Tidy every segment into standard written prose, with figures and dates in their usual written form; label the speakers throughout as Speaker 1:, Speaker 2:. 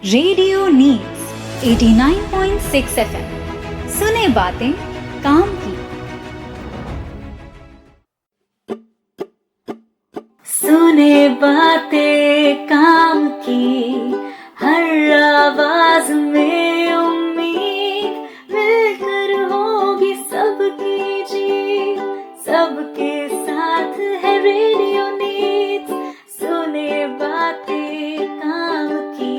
Speaker 1: Radio needs 89.6 FM. सुने बातें काम की। सुने बातें काम की, हर आवाज में उम्मीद, मिलकर होगी सबकी जीत, सबके साथ है रेडियो नीड्स। सुने बातें काम की,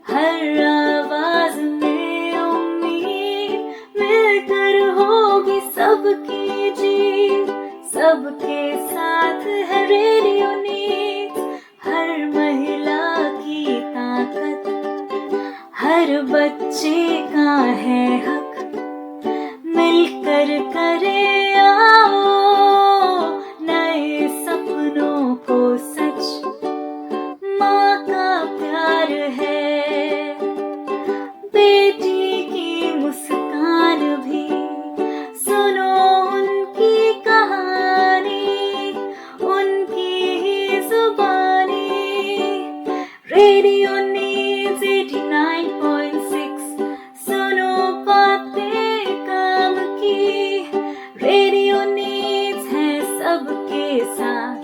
Speaker 1: हर आवाज में उम्मीद, मिलकर होगी सबकी जीत, सबके साथ है रेडियो नीड्स। हर महिला की ताकत, हर बच्चे का है हक, मिलकर करे आओ नए सपनों को सच। माँ का प्यार है, बेटी की मुस्कान भी, सुनो उनकी कहानी, उनकी ही जुबानी। रेडियो नीड्स 89.6, सुनो बातें काम की। रेडियो नीड्स है सबके साथ,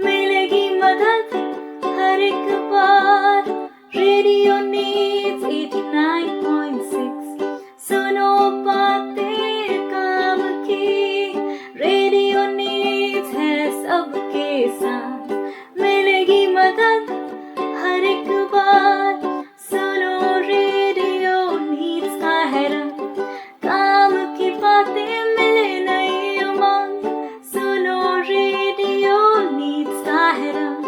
Speaker 1: मिलेगी मदद हर एक बार। रेडियो नीड्स 89.6, सुनो बातें काम की। रेडियो नीड्स है सबके साथ, मिलेगी मदद हर एक बार। सुनो रेडियो नीड्स का है रंग, काम की बातें मिले नई उमंग। सुनो रेडियो नीड्स का है रंग,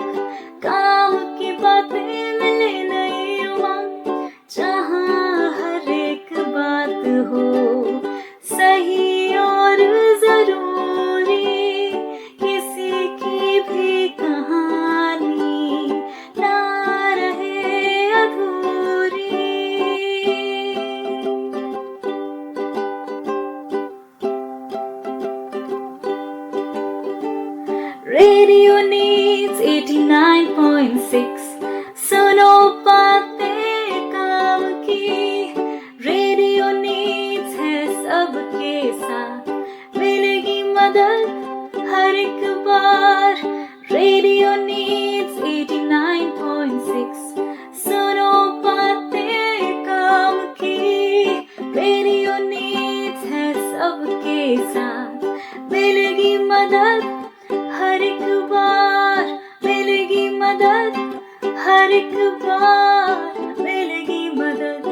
Speaker 1: काम की बातें मिले नई उमंग। जहाँ हर एक बात हो सही और जरूरी, किसी की भी कहानी ना रहे अधूरी। रेडियो नीड्स 89.6, सुनो बातें काम की। रेडियो नीड्स है सबके साथ, मिलेगी मदद हर एक बार। रेडियो नीड्स 89.6, सुनो बातें काम की। रेडियो नीड्स है सबके साथ, मिलेगी मदद हर एक बार, मिलेगी मदद हर एक बार, मिलेगी मदद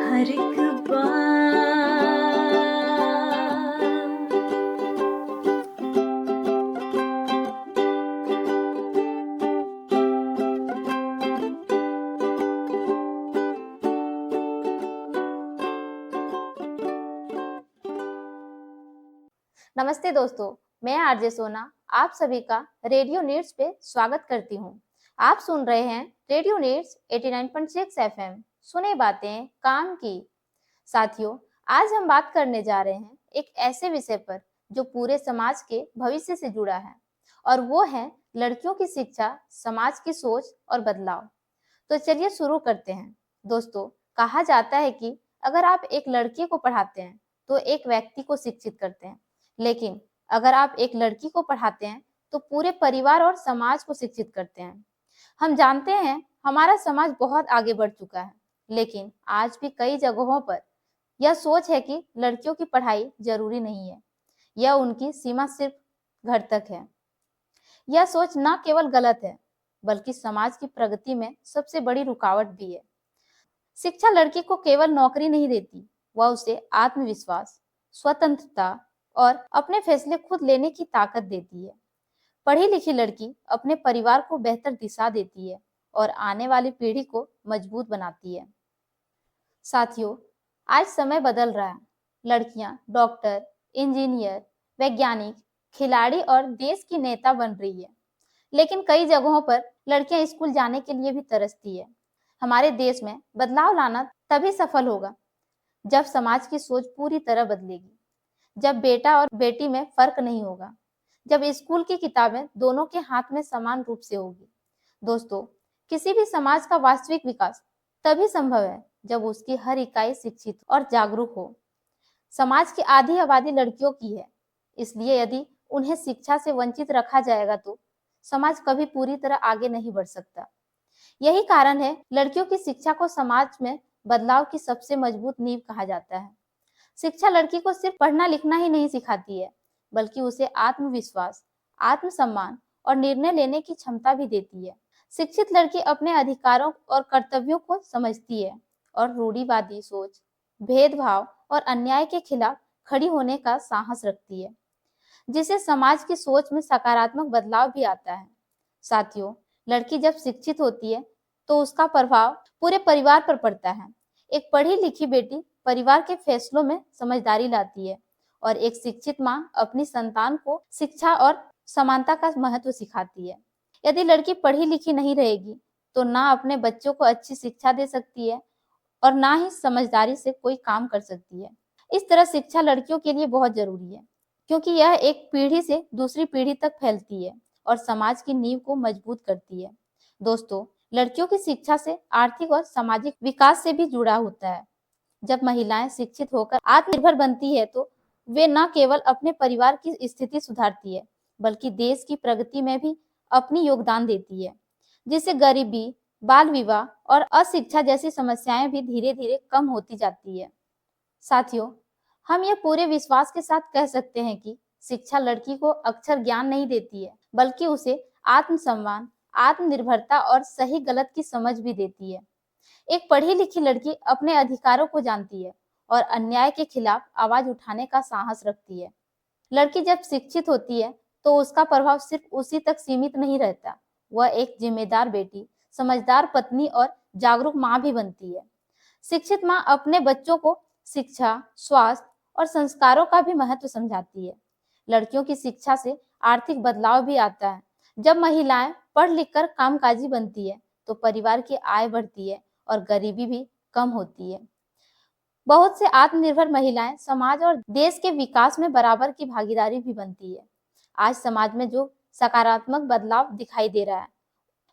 Speaker 1: हर एक बार।
Speaker 2: नमस्ते दोस्तों, मैं आरजे सोना आप सभी का रेडियो नीड्स पे स्वागत करती हूँ। आप सुन रहे हैं रेडियो नीड्स 89.6 एफएम। सुने बातें काम की। साथियों, आज हम बात करने जा रहे हैं एक ऐसे विषय पर जो पूरे समाज के भविष्य से जुड़ा है, और वो है लड़कियों की शिक्षा, समाज की सोच और बदलाव। तो चलिए शुरू करते हैं। दोस्तों, कहा जाता है कि अगर आप एक लड़की को पढ़ाते हैं तो एक व्यक्ति को शिक्षित करते हैं, लेकिन अगर आप एक लड़की को पढ़ाते हैं तो पूरे परिवार और समाज को शिक्षित करते हैं। हम जानते हैं हमारा समाज बहुत आगे बढ़ चुका है, लेकिन आज भी कई जगहों पर यह सोच है कि लड़कियों की पढ़ाई जरूरी नहीं है, यह उनकी सीमा सिर्फ घर तक है। यह सोच न केवल गलत है, बल्कि समाज की प्रगति में सबसे बड़ी रुकावट भी है। शिक्षा लड़की को केवल नौकरी नहीं देती, वह उसे आत्मविश्वास, स्वतंत्रता और अपने फैसले खुद लेने की ताकत देती है। पढ़ी लिखी लड़की अपने परिवार को बेहतर दिशा देती है और आने वाली पीढ़ी को मजबूत बनाती है। साथियों, आज समय बदल रहा है। लड़कियां डॉक्टर, इंजीनियर, वैज्ञानिक, खिलाड़ी और देश की नेता बन रही है, लेकिन कई जगहों पर लड़कियां स्कूल जाने के लिए भी तरसती है। हमारे देश में बदलाव लाना तभी सफल होगा जब समाज की सोच पूरी तरह बदलेगी, जब बेटा और बेटी में फर्क नहीं होगा, जब स्कूल की किताबें दोनों के हाथ में समान रूप से होगी। दोस्तों, किसी भी समाज का वास्तविक विकास तभी संभव है जब उसकी हर इकाई शिक्षित और जागरूक हो। समाज की आधी आबादी लड़कियों की है, इसलिए यदि उन्हें शिक्षा से वंचित रखा जाएगा तो समाज कभी पूरी तरह आगे नहीं बढ़ सकता। यही कारण है लड़कियों की शिक्षा को समाज में बदलाव की सबसे मजबूत नींव कहा जाता है। शिक्षा लड़की को सिर्फ पढ़ना लिखना ही नहीं सिखाती है, बल्कि उसे आत्मविश्वास, आत्मसम्मान और निर्णय लेने की क्षमता भी देती है। शिक्षित लड़की अपने अधिकारों और कर्तव्यों को समझती है और रूढ़िवादी सोच, भेदभाव और अन्याय के खिलाफ खड़ी होने का साहस रखती है, जिससे समाज की सोच में सकारात्मक बदलाव भी आता है। साथियों, लड़की जब शिक्षित होती है तो उसका प्रभाव पूरे परिवार पर पड़ता है। एक पढ़ी लिखी बेटी परिवार के फैसलों में समझदारी लाती है और एक शिक्षित माँ अपनी संतान को शिक्षा और समानता का महत्व सिखाती है। यदि लड़की पढ़ी लिखी नहीं रहेगी तो ना अपने बच्चों को अच्छी शिक्षा दे सकती है और ना ही समझदारी से कोई काम कर सकती है। इस तरह शिक्षा लड़कियों के लिए बहुत जरूरी है, क्योंकि यह एक पीढ़ी से दूसरी पीढ़ी तक फैलती है और समाज की नींव को मजबूत करती है। दोस्तों, लड़कियों की शिक्षा से आर्थिक और सामाजिक विकास से भी जुड़ा होता है। जब महिलाएं शिक्षित होकर आत्मनिर्भर बनती है तो वे न केवल अपने परिवार की स्थिति सुधारती है, बल्कि देश की प्रगति में भी अपनी योगदान देती है, जिससे गरीबी, बाल विवाह और अशिक्षा जैसी समस्याएं भी धीरे धीरे कम होती जाती है। साथियों, हम यह पूरे विश्वास के साथ कह सकते हैं कि शिक्षा लड़की को अक्षर ज्ञान नहीं देती है, बल्कि उसे आत्मसम्मान, आत्मनिर्भरता और सही गलत की समझ भी देती है। एक पढ़ी लिखी लड़की अपने अधिकारों को जानती है और अन्याय के खिलाफ आवाज उठाने का साहस रखती है। लड़की जब शिक्षित होती है तो उसका प्रभाव सिर्फ उसी तक सीमित नहीं रहता, वह एक जिम्मेदार बेटी, समझदार पत्नी और जागरूक माँ भी बनती है। शिक्षित माँ अपने बच्चों को शिक्षा, स्वास्थ्य और संस्कारों का भी महत्व समझाती है। लड़कियों की शिक्षा से आर्थिक बदलाव भी आता है। जब महिलाएं पढ़ लिख कर कामकाजी बनती है तो परिवार की आय बढ़ती है और गरीबी भी कम होती है। बहुत से आत्मनिर्भर महिलाएं समाज और देश के विकास में बराबर की भागीदारी भी बनती है। आज समाज में जो सकारात्मक बदलाव दिखाई दे रहा है,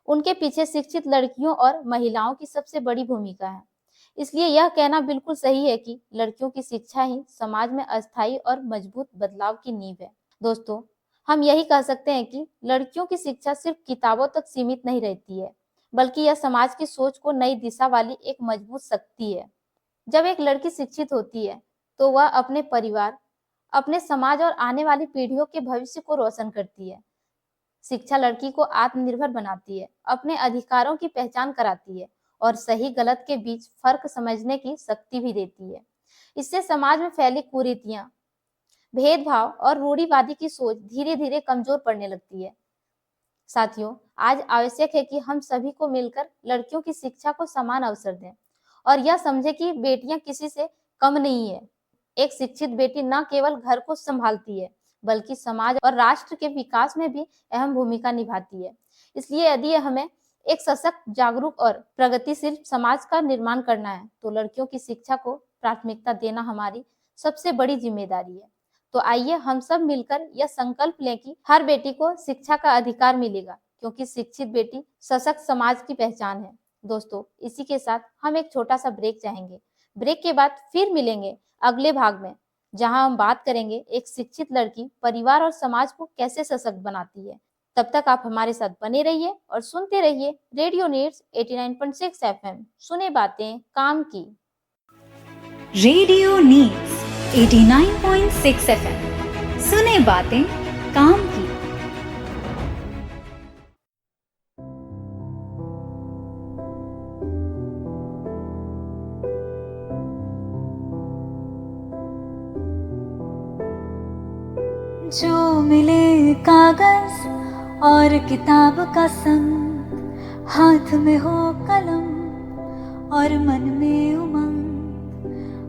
Speaker 2: उनके पीछे शिक्षित लड़कियों और महिलाओं की सबसे बड़ी भूमिका है। इसलिए यह कहना बिल्कुल सही है कि लड़कियों की शिक्षा ही समाज में अस्थायी और मजबूत बदलाव की नींव है। दोस्तों, हम यही कह सकते हैं कि लड़कियों की शिक्षा सिर्फ किताबों तक सीमित नहीं रहती है, बल्कि यह समाज की सोच को नई दिशा वाली एक मजबूत शक्ति है। जब एक लड़की शिक्षित होती है तो वह अपने परिवार, अपने समाज और आने वाली पीढ़ियों के भविष्य को रोशन करती है। शिक्षा लड़की को आत्मनिर्भर बनाती है, अपने अधिकारों की पहचान कराती है और सही गलत के बीच फर्क समझने की शक्ति भी देती है। इससे समाज में फैली कुरीतियां, भेदभाव और रूढ़िवादी की सोच धीरे धीरे कमजोर पड़ने लगती है। साथियों, आज आवश्यक है कि हम सभी को मिलकर लड़कियों की शिक्षा को समान अवसर दें और यह समझे कि बेटियां किसी से कम नहीं है। एक शिक्षित बेटी न केवल घर को संभालती है, बल्कि समाज और राष्ट्र के विकास में भी अहम भूमिका निभाती है। इसलिए यदि हमें एक सशक्त, जागरूक और प्रगतिशील समाज का निर्माण करना है तो लड़कियों की शिक्षा को प्राथमिकता देना हमारी सबसे बड़ी जिम्मेदारी है। तो आइए हम सब मिलकर यह संकल्प लें कि हर बेटी को शिक्षा का अधिकार मिलेगा, क्योंकि शिक्षित बेटी सशक्त समाज की पहचान है। दोस्तों, इसी के साथ हम एक छोटा सा ब्रेक चाहेंगे। ब्रेक के बाद फिर मिलेंगे अगले भाग में, जहां हम बात करेंगे एक शिक्षित लड़की परिवार और समाज को कैसे सशक्त बनाती है। तब तक आप हमारे साथ बने रहिए और सुनते रहिए रेडियो नीड्स 89.6 FM। सुने बातें काम की।
Speaker 1: रेडियो नीड्स 89.6 FM, सुने बातें काम की। जो मिले कागज और किताब का संग, हाथ में हो कलम और मन में उमंग,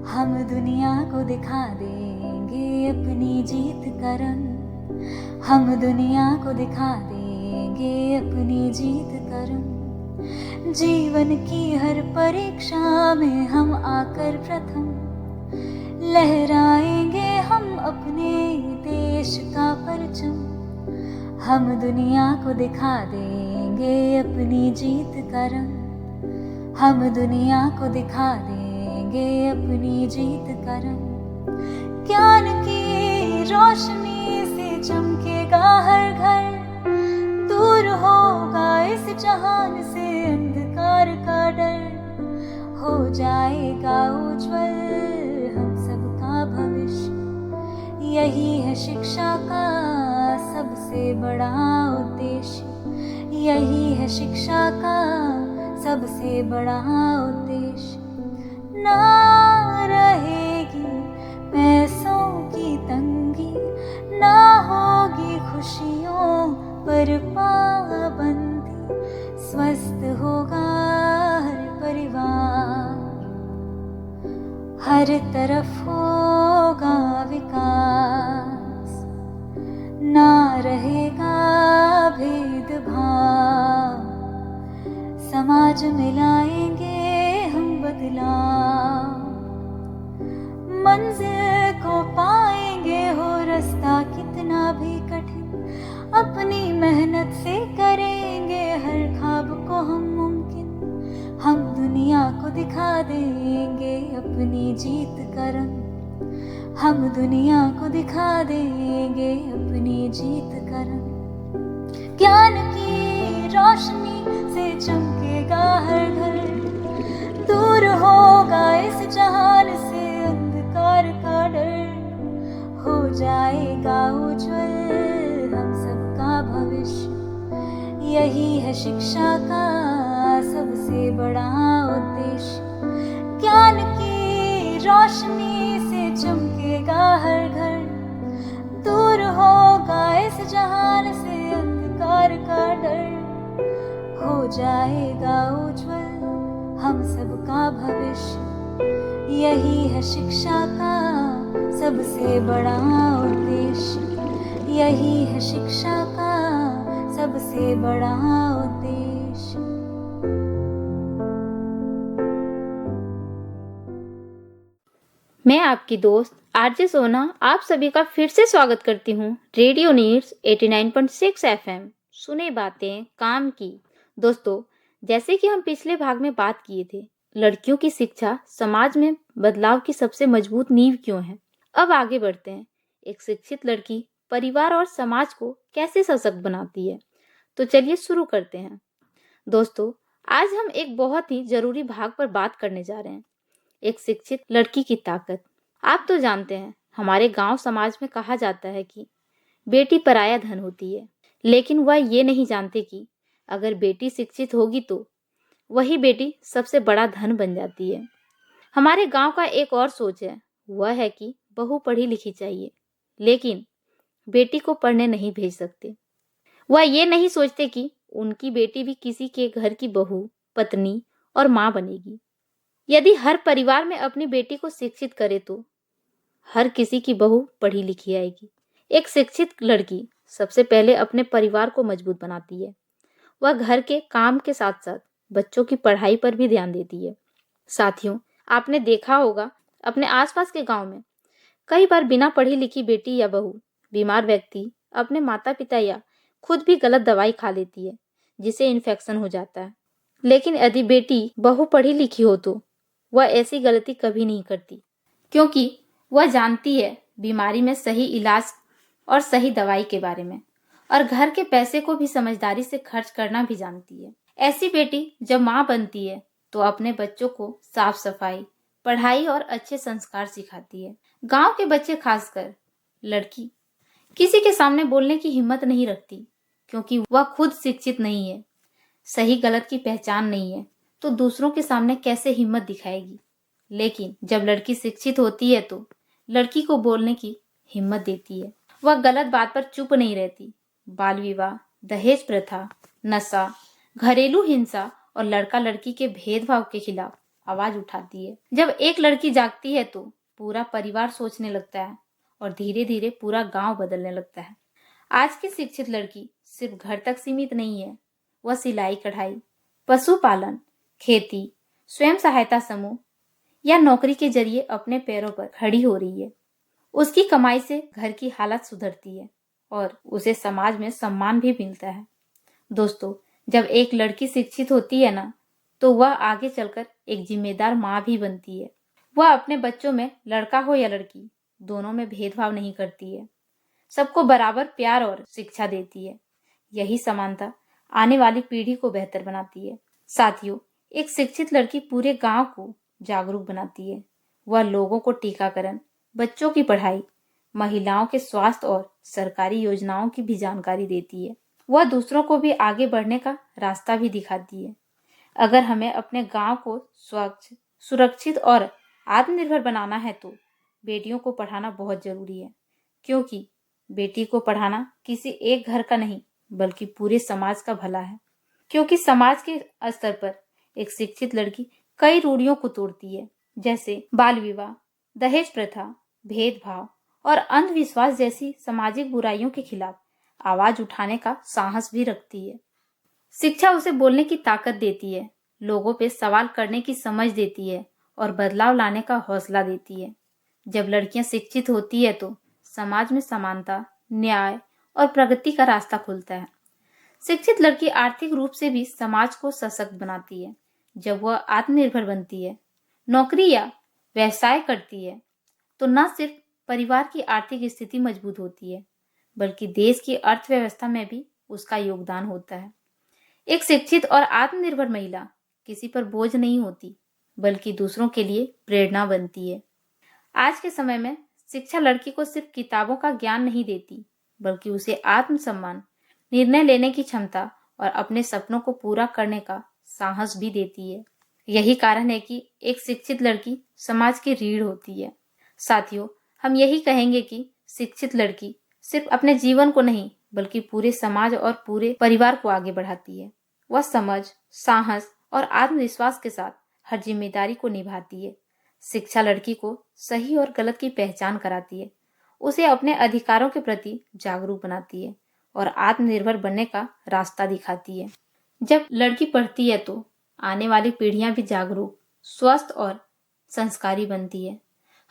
Speaker 1: हम दुनिया को दिखा देंगे अपनी जीत का रंग, हम दुनिया को दिखा देंगे अपनी जीत का रंग। जीवन की हर परीक्षा में हम आकर प्रथम, लहराएंगे हम अपने देश का परचम, हम दुनिया को दिखा देंगे अपनी जीत का रंग, हम दुनिया को दिखा देंगे अपनी जीत का रंग। ज्ञान की रोशनी से चमकेगा हर घर, दूर होगा इस जहान से अंधकार का डर। हो जाएगा उज्जवल हम सबका भविष्य, यही है शिक्षा का सबसे बड़ा उद्देश्य। यही है शिक्षा का सबसे बड़ा उद्देश्य। ना रहेगी पैसों की तंगी, ना होगी खुशियों पर पाबंदी। स्वस्थ होगा हर परिवार, हर तरफ होगा विकास। ना रहेगा भेदभाव, समाज में लाएंगे हम बदलाव। मंजिल को पाएंगे हो रास्ता कितना भी कठिन, अपनी मेहनत से करेंगे हर ख्वाब को हम मुमकिन। हम दुनिया को दिखा देंगे अपनी जीत का रंग। हम दुनिया को दिखा देंगे अपनी जीत का रंग। ज्ञान की रोशनी से चमकेगा हर घर, दूर होगा इस जहान से अंधकार का डर। हो जाएगा उज्जवल हम सबका भविष्य, यही है शिक्षा का सबसे बड़ा उद्देश्य। ज्ञान की रोशनी से चमकेगा हर घर, दूर होगा इस जहान से अंधकार का डर। हो जाएगा उज्जवल हम सबका भविष्य, यही है शिक्षा का सबसे बड़ा उद्देश्य। यही है शिक्षा का सबसे बड़ा उद्देश्य।
Speaker 2: मैं आपकी दोस्त आरजे सोना आप सभी का फिर से स्वागत करती हूँ रेडियो नीड्स 89.6 एफएम सुने बातें काम की। दोस्तों, जैसे कि हम पिछले भाग में बात किए थे, लड़कियों की शिक्षा समाज में बदलाव की सबसे मजबूत नींव क्यों है। अब आगे बढ़ते हैं। एक शिक्षित लड़की परिवार और समाज को कैसे सशक्त बनाती है, तो चलिए शुरू करते हैं। दोस्तों, आज हम एक बहुत ही जरूरी भाग पर बात करने जा रहे हैं, एक शिक्षित लड़की की ताकत। आप तो जानते हैं, हमारे गांव समाज में कहा जाता है कि बेटी पराया धन होती है, लेकिन वह ये नहीं जानते कि अगर बेटी शिक्षित होगी तो वही बेटी सबसे बड़ा धन बन जाती है। हमारे गांव का एक और सोच है, वह है कि बहू पढ़ी लिखी चाहिए, लेकिन बेटी को पढ़ने नहीं भेज सकते। वह ये नहीं सोचते कि उनकी बेटी भी किसी के घर की बहू, पत्नी और माँ बनेगी। यदि हर परिवार में अपनी बेटी को शिक्षित करे तो हर किसी की बहू पढ़ी लिखी आएगी। एक शिक्षित लड़की सबसे पहले अपने परिवार को मजबूत बनाती है। वह घर के काम के साथ साथ बच्चों की पढ़ाई पर भी ध्यान देती है। साथियों, आपने देखा होगा अपने आसपास के गांव में कई बार बिना पढ़ी लिखी बेटी या बहू, बीमार व्यक्ति अपने माता पिता या खुद भी गलत दवाई खा लेती है, जिसे इन्फेक्शन हो जाता है। लेकिन यदि बेटी बहू पढ़ी लिखी हो तो वह ऐसी गलती कभी नहीं करती, क्योंकि वह जानती है बीमारी में सही इलाज और सही दवाई के बारे में, और घर के पैसे को भी समझदारी से खर्च करना भी जानती है। ऐसी बेटी जब माँ बनती है तो अपने बच्चों को साफ सफाई, पढ़ाई और अच्छे संस्कार सिखाती है। गांव के बच्चे, खासकर लड़की, किसी के सामने बोलने की हिम्मत नहीं रखती, क्योंकि वह खुद शिक्षित नहीं है, सही गलत की पहचान नहीं है, तो दूसरों के सामने कैसे हिम्मत दिखाएगी। लेकिन जब लड़की शिक्षित होती है तो लड़की को बोलने की हिम्मत देती है। वह गलत बात पर चुप नहीं रहती। बाल विवाह, दहेज प्रथा, नशा, घरेलू हिंसा और लड़का लड़की के भेदभाव के खिलाफ आवाज उठाती है। जब एक लड़की जागती है तो पूरा परिवार सोचने लगता है और धीरे धीरे पूरा गांव बदलने लगता है। आज की शिक्षित लड़की सिर्फ घर तक सीमित नहीं है, वह सिलाई कढ़ाई, पशुपालन, खेती, स्वयं सहायता समूह या नौकरी के जरिए अपने पैरों पर खड़ी हो रही है। उसकी कमाई से घर की हालत सुधरती है और उसे समाज में सम्मान भी मिलता है। दोस्तों, जब एक लड़की शिक्षित होती है ना, तो वह आगे चलकर एक जिम्मेदार माँ भी बनती है। वह अपने बच्चों में लड़का हो या लड़की दोनों में भेदभाव नहीं करती है, सबको बराबर प्यार और शिक्षा देती है। यही समानता आने वाली पीढ़ी को बेहतर बनाती है। साथियों, एक शिक्षित लड़की पूरे गांव को जागरूक बनाती है। वह लोगों को टीकाकरण, बच्चों की पढ़ाई, महिलाओं के स्वास्थ्य और सरकारी योजनाओं की भी जानकारी देती है। वह दूसरों को भी आगे बढ़ने का रास्ता भी दिखाती है। अगर हमें अपने गांव को स्वच्छ, सुरक्षित और आत्मनिर्भर बनाना है तो बेटियों को पढ़ाना बहुत जरूरी है, क्योंकि बेटी को पढ़ाना किसी एक घर का नहीं बल्कि पूरे समाज का भला है। क्योंकि समाज के स्तर पर एक शिक्षित लड़की कई रूढ़ियों को तोड़ती है, जैसे बाल विवाह, दहेज प्रथा, भेदभाव और अंधविश्वास जैसी सामाजिक बुराइयों के खिलाफ आवाज उठाने का साहस भी रखती है। शिक्षा उसे बोलने की ताकत देती है, लोगों पे सवाल करने की समझ देती है और बदलाव लाने का हौसला देती है। जब लड़कियां शिक्षित होती है तो समाज में समानता, न्याय और प्रगति का रास्ता खुलता है। शिक्षित लड़की आर्थिक रूप से भी समाज को सशक्त बनाती है। जब वह आत्मनिर्भर बनती है, नौकरी या व्यवसाय करती है, तो न सिर्फ परिवार की आर्थिक स्थिति मजबूत होती है बल्कि देश की अर्थव्यवस्था में भी उसका योगदान होता है। एक शिक्षित और आत्मनिर्भर महिला किसी पर बोझ नहीं होती बल्कि दूसरों के लिए प्रेरणा बनती है। आज के समय में शिक्षा लड़की को सिर्फ किताबों का ज्ञान नहीं देती बल्कि उसे आत्मसम्मान, निर्णय लेने की क्षमता और अपने सपनों को पूरा करने का साहस भी देती है। यही कारण है कि एक शिक्षित लड़की समाज की रीढ़ होती है। साथियों, हम यही कहेंगे कि शिक्षित लड़की सिर्फ अपने जीवन को नहीं बल्कि पूरे समाज और पूरे परिवार को आगे बढ़ाती है। वह समझ, साहस और आत्मविश्वास के साथ हर जिम्मेदारी को निभाती है। शिक्षा लड़की को सही और गलत की पहचान कराती है, उसे अपने अधिकारों के प्रति जागरूक बनाती है और आत्मनिर्भर बनने का रास्ता दिखाती है। जब लड़की पढ़ती है तो आने वाली पीढ़ियां भी जागरूक, स्वस्थ और संस्कारी बनती है।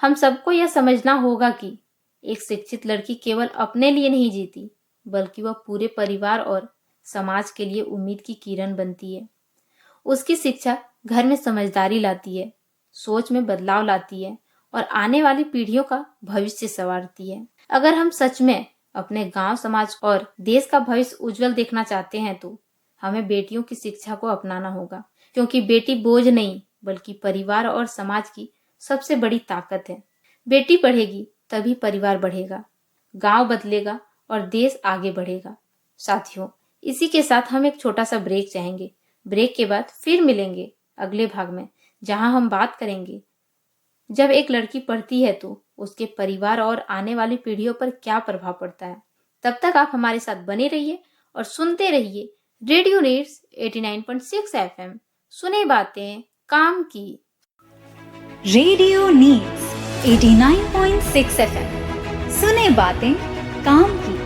Speaker 2: हम सबको यह समझना होगा कि एक शिक्षित लड़की केवल अपने लिए नहीं जीती बल्कि वह पूरे परिवार और समाज के लिए उम्मीद की किरण बनती है। उसकी शिक्षा घर में समझदारी लाती है, सोच में बदलाव लाती है और आने वाली पीढ़ियों का भविष्य संवारती है। अगर हम सच में अपने गांव, समाज और देश का भविष्य उज्जवल देखना चाहते हैं तो हमें बेटियों की शिक्षा को अपनाना होगा, क्योंकि बेटी बोझ नहीं बल्कि परिवार और समाज की सबसे बड़ी ताकत है। बेटी पढ़ेगी तभी परिवार बढ़ेगा, गांव बदलेगा और देश आगे बढ़ेगा। साथियों, इसी के साथ हम एक छोटा सा ब्रेक चाहेंगे। ब्रेक के बाद फिर मिलेंगे अगले भाग में, जहां हम बात करेंगे जब एक लड़की पढ़ती है तो उसके परिवार और आने वाली पीढ़ियों पर क्या प्रभाव पड़ता है। तब तक आप हमारे साथ बने रहिए और सुनते रहिए रेडियो नीड्स 89.6 एफएम। सुने बातें काम की।
Speaker 1: रेडियो नीड्स 89.6 एफएम, सुने बातें काम की।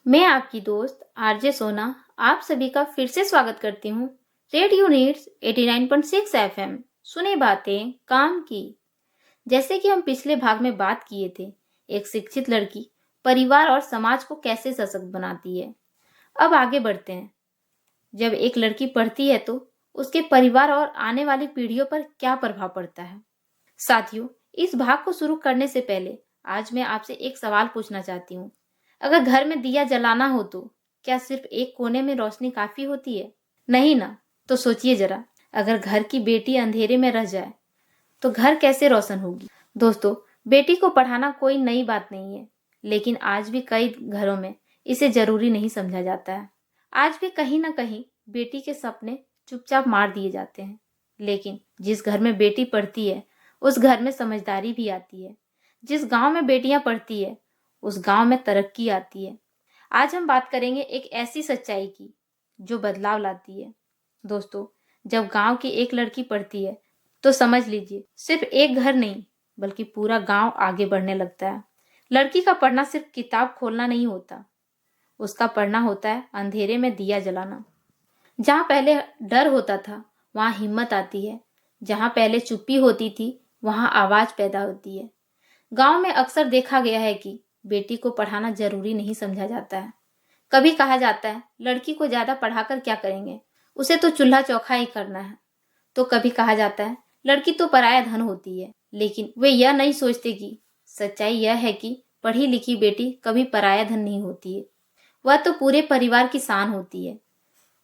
Speaker 2: मैं आपकी दोस्त आरजे सोना आप सभी का फिर से स्वागत करती हूँ रेडियो नीड्स 89.6 एफएम, सुने बातें काम की। जैसे कि हम पिछले भाग में बात किए थे, एक शिक्षित लड़की परिवार और समाज को कैसे सशक्त बनाती है। अब आगे बढ़ते हैं। जब एक लड़की पढ़ती है तो उसके परिवार और आने वाली पीढ़ियों पर क्या प्रभाव पड़ता है। साथियों, इस भाग को शुरू करने से पहले आज मैं आपसे एक सवाल पूछना चाहती हूँ। अगर घर में दिया जलाना हो तो क्या सिर्फ एक कोने में रोशनी काफी होती है? नहीं ना। तो सोचिए जरा, अगर घर की बेटी अंधेरे में रह जाए तो घर कैसे रोशन होगी। दोस्तों, बेटी को पढ़ाना कोई नई बात नहीं है, लेकिन आज भी कई घरों में इसे जरूरी नहीं समझा जाता है। आज भी कहीं ना कहीं बेटी के सपने चुपचाप मार दिए जाते हैं। लेकिन जिस घर में बेटी पढ़ती है उस घर में समझदारी भी आती है। जिस गांव में बेटियां पढ़ती है उस गांव में तरक्की आती है। आज हम बात करेंगे एक ऐसी सच्चाई की जो बदलाव लाती है। दोस्तों, जब गांव की एक लड़की पढ़ती है तो समझ लीजिए सिर्फ एक घर नहीं बल्कि पूरा गांव आगे बढ़ने लगता है। लड़की का पढ़ना सिर्फ किताब खोलना नहीं होता, उसका पढ़ना होता है अंधेरे में दिया जलाना। जहां पहले डर होता था वहां हिम्मत आती है, जहां पहले चुप्पी होती थी वहां आवाज पैदा होती है। गांव में अक्सर देखा गया है कि बेटी को पढ़ाना जरूरी नहीं समझा जाता है। कभी कहा जाता है लड़की को ज्यादा पढ़ाकर क्या करेंगे, उसे तो चूल्हा चौखा ही करना है। तो कभी कहा जाता है लड़की तो पराया धन होती है, लेकिन वे यह नहीं सोचते कि सच्चाई यह है कि पढ़ी लिखी बेटी कभी पराया धन नहीं होती है, वह तो पूरे परिवार की शान होती है।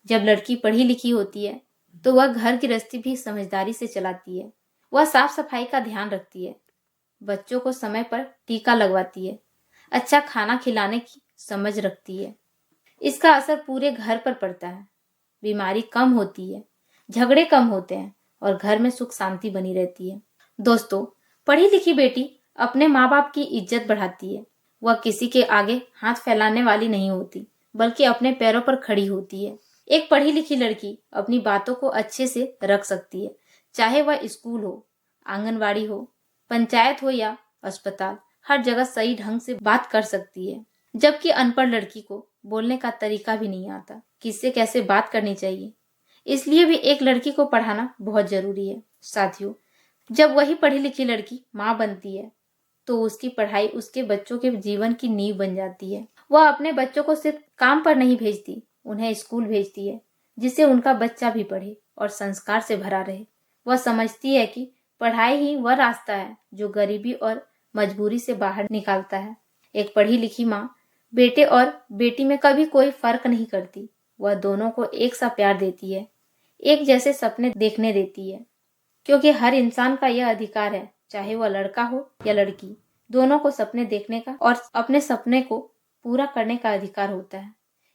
Speaker 2: जब लड़की पढ़ी लिखी होती है तो वह घर गृहस्थी भी समझदारी से चलाती है। वह साफ सफाई का ध्यान रखती है, बच्चों को समय पर टीका लगवाती है, अच्छा खाना खिलाने की समझ रखती है। इसका असर पूरे घर पर पड़ता है। बीमारी कम होती है, झगड़े कम होते हैं और घर में सुख शांति बनी रहती है। दोस्तों, पढ़ी लिखी बेटी अपने माँ बाप की इज्जत बढ़ाती है। वह किसी के आगे हाथ फैलाने वाली नहीं होती, बल्कि अपने पैरों पर खड़ी होती है। एक पढ़ी लिखी लड़की अपनी बातों को अच्छे से रख सकती है, चाहे वह स्कूल हो, आंगनवाड़ी हो, पंचायत हो या अस्पताल, हर जगह सही ढंग से बात कर सकती है। जबकि अनपढ़ लड़की को बोलने का तरीका भी नहीं आता, किससे कैसे बात करनी चाहिए। इसलिए भी एक लड़की को पढ़ाना बहुत जरूरी है। साथियों, जब वही पढ़ी लिखी लड़की माँ बनती है तो उसकी पढ़ाई उसके बच्चों के जीवन की नींव बन जाती है। वह अपने बच्चों को सिर्फ काम पर नहीं भेजती, उन्हें स्कूल भेजती है, जिससे उनका बच्चा भी पढ़े और संस्कार से भरा रहे। वह समझती है कि पढ़ाई ही वह रास्ता है जो गरीबी और मजबूरी से बाहर निकालता है। एक पढ़ी लिखी माँ बेटे और बेटी में कभी कोई फर्क नहीं करती। वह दोनों को एक सा प्यार देती है, एक जैसे सपने देखने देती है, क्योंकि हर इंसान का यह अधिकार है, चाहे वह लड़का हो या लड़की, दोनों को सपने देखने का और अपने सपने को पूरा करने का अधिकार होता है।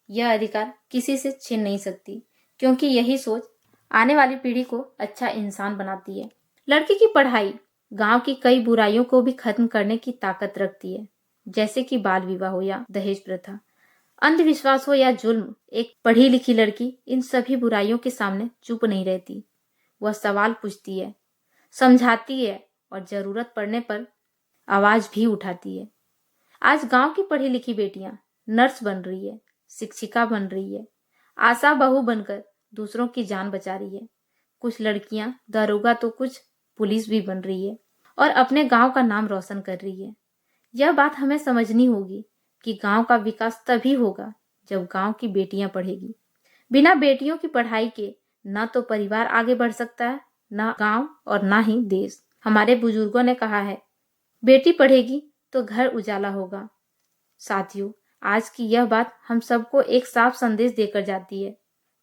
Speaker 2: यह अधिकार किसी से छीन नहीं सकती, क्योंकि यही सोच आने वाली पीढ़ी को अच्छा इंसान बनाती है। लड़की की पढ़ाई गांव की कई बुराइयों को भी खत्म करने की ताकत रखती है, जैसे कि बाल विवाह हो या दहेज प्रथा, अंधविश्वास हो या जुल्म। एक पढ़ी लिखी लड़की इन सभी बुराइयों के सामने चुप नहीं रहती। वह सवाल पूछती है, समझाती है और जरूरत पड़ने पर आवाज भी उठाती है। आज गांव की पढ़ी लिखी बेटियां नर्स बन रही है, शिक्षिका बन रही है, आशा बहू बनकर दूसरों की जान बचा रही है। कुछ लड़कियां दारोगा तो कुछ पुलिस भी बन रही है और अपने गांव का नाम रोशन कर रही है। यह बात हमें समझनी होगी कि गांव का विकास तभी होगा जब गांव की बेटियां पढ़ेगी। बिना बेटियों की पढ़ाई के ना तो परिवार आगे बढ़ सकता है, ना गांव और ना ही देश। हमारे बुजुर्गों ने कहा है, बेटी पढ़ेगी तो घर उजाला होगा। साथियों, आज की यह बात हम सबको एक साफ संदेश देकर जाती है।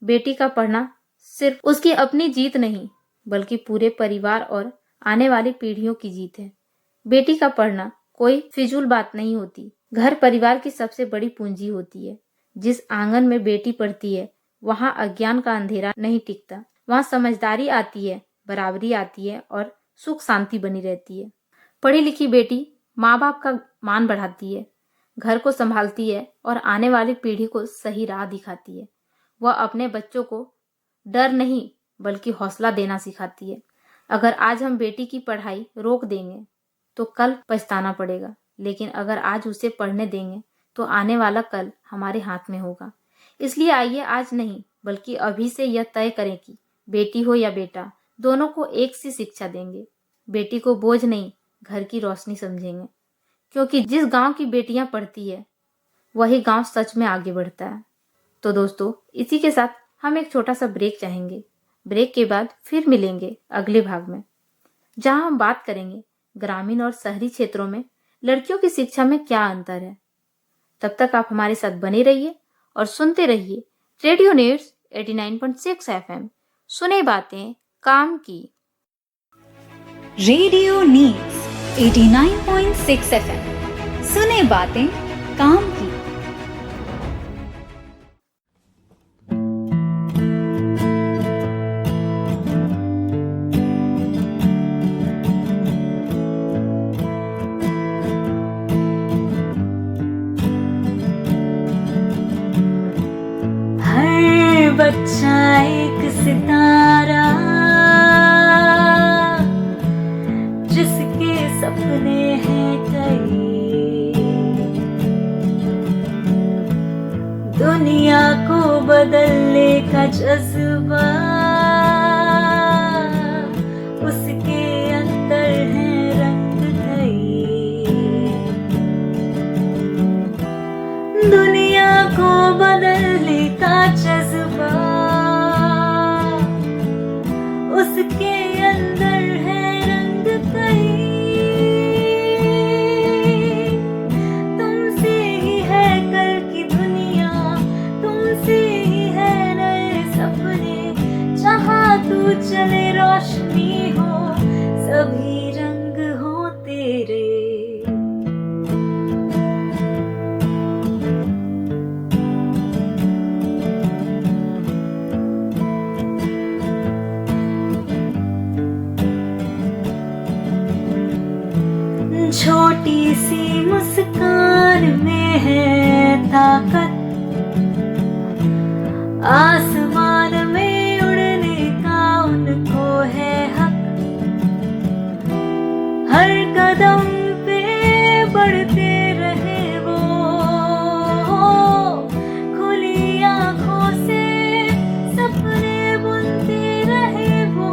Speaker 2: बेटी का पढ़ना सिर्फ उसकी अपनी जीत नहीं, बल्कि पूरे परिवार और आने वाली पीढ़ियों की जीत है। बेटी का पढ़ना कोई फिजूल बात नहीं होती, घर परिवार की सबसे बड़ी पूंजी होती है। जिस आंगन में बेटी पढ़ती है, वहाँ अज्ञान का अंधेरा नहीं टिकता, वहाँ समझदारी आती है, बराबरी आती है और सुख शांति बनी रहती है। पढ़ी लिखी बेटी माँ बाप का मान बढ़ाती है, घर को संभालती है और आने वाली पीढ़ी को सही राह दिखाती है। वह अपने बच्चों को डर नहीं बल्कि हौसला देना सिखाती है। अगर आज हम बेटी की पढ़ाई रोक देंगे तो कल पछताना पड़ेगा, लेकिन अगर आज उसे पढ़ने देंगे तो आने वाला कल हमारे हाथ में होगा। इसलिए आइए आज नहीं बल्कि अभी से यह तय करें कि बेटी हो या बेटा, दोनों को एक सी शिक्षा देंगे। बेटी को बोझ नहीं, घर की रोशनी समझेंगे, क्योंकि जिस गांव की बेटियां पढ़ती है वही गांव सच में आगे बढ़ता है। तो दोस्तों, इसी के साथ हम एक छोटा सा ब्रेक चाहेंगे। ब्रेक के बाद फिर मिलेंगे अगले भाग में, जहां हम बात करेंगे ग्रामीण और शहरी क्षेत्रों में लड़कियों की शिक्षा में क्या अंतर है। तब तक आप हमारे साथ बने रहिए और सुनते रहिए रेडियो नीड्स 89.6 FM। सुने बातें काम की।
Speaker 1: Radio needs 89.6 FM। सुने बातें काम की। हर बच्चा एक सितारा, जिसके सपने हैं कई, दुनिया को बदलने का जज्बा उसके अंदर है रंग गई। दुनिया को बदलने का जज्बा चले रोशनी हो, सभी रंग हो तेरे। छोटी सी मुस्कान में है ताकत, आसमान में उड़ने का उनको है हक। हर कदम पे बढ़ते रहे वो, खुली आंखों से सपने बुनते रहे वो।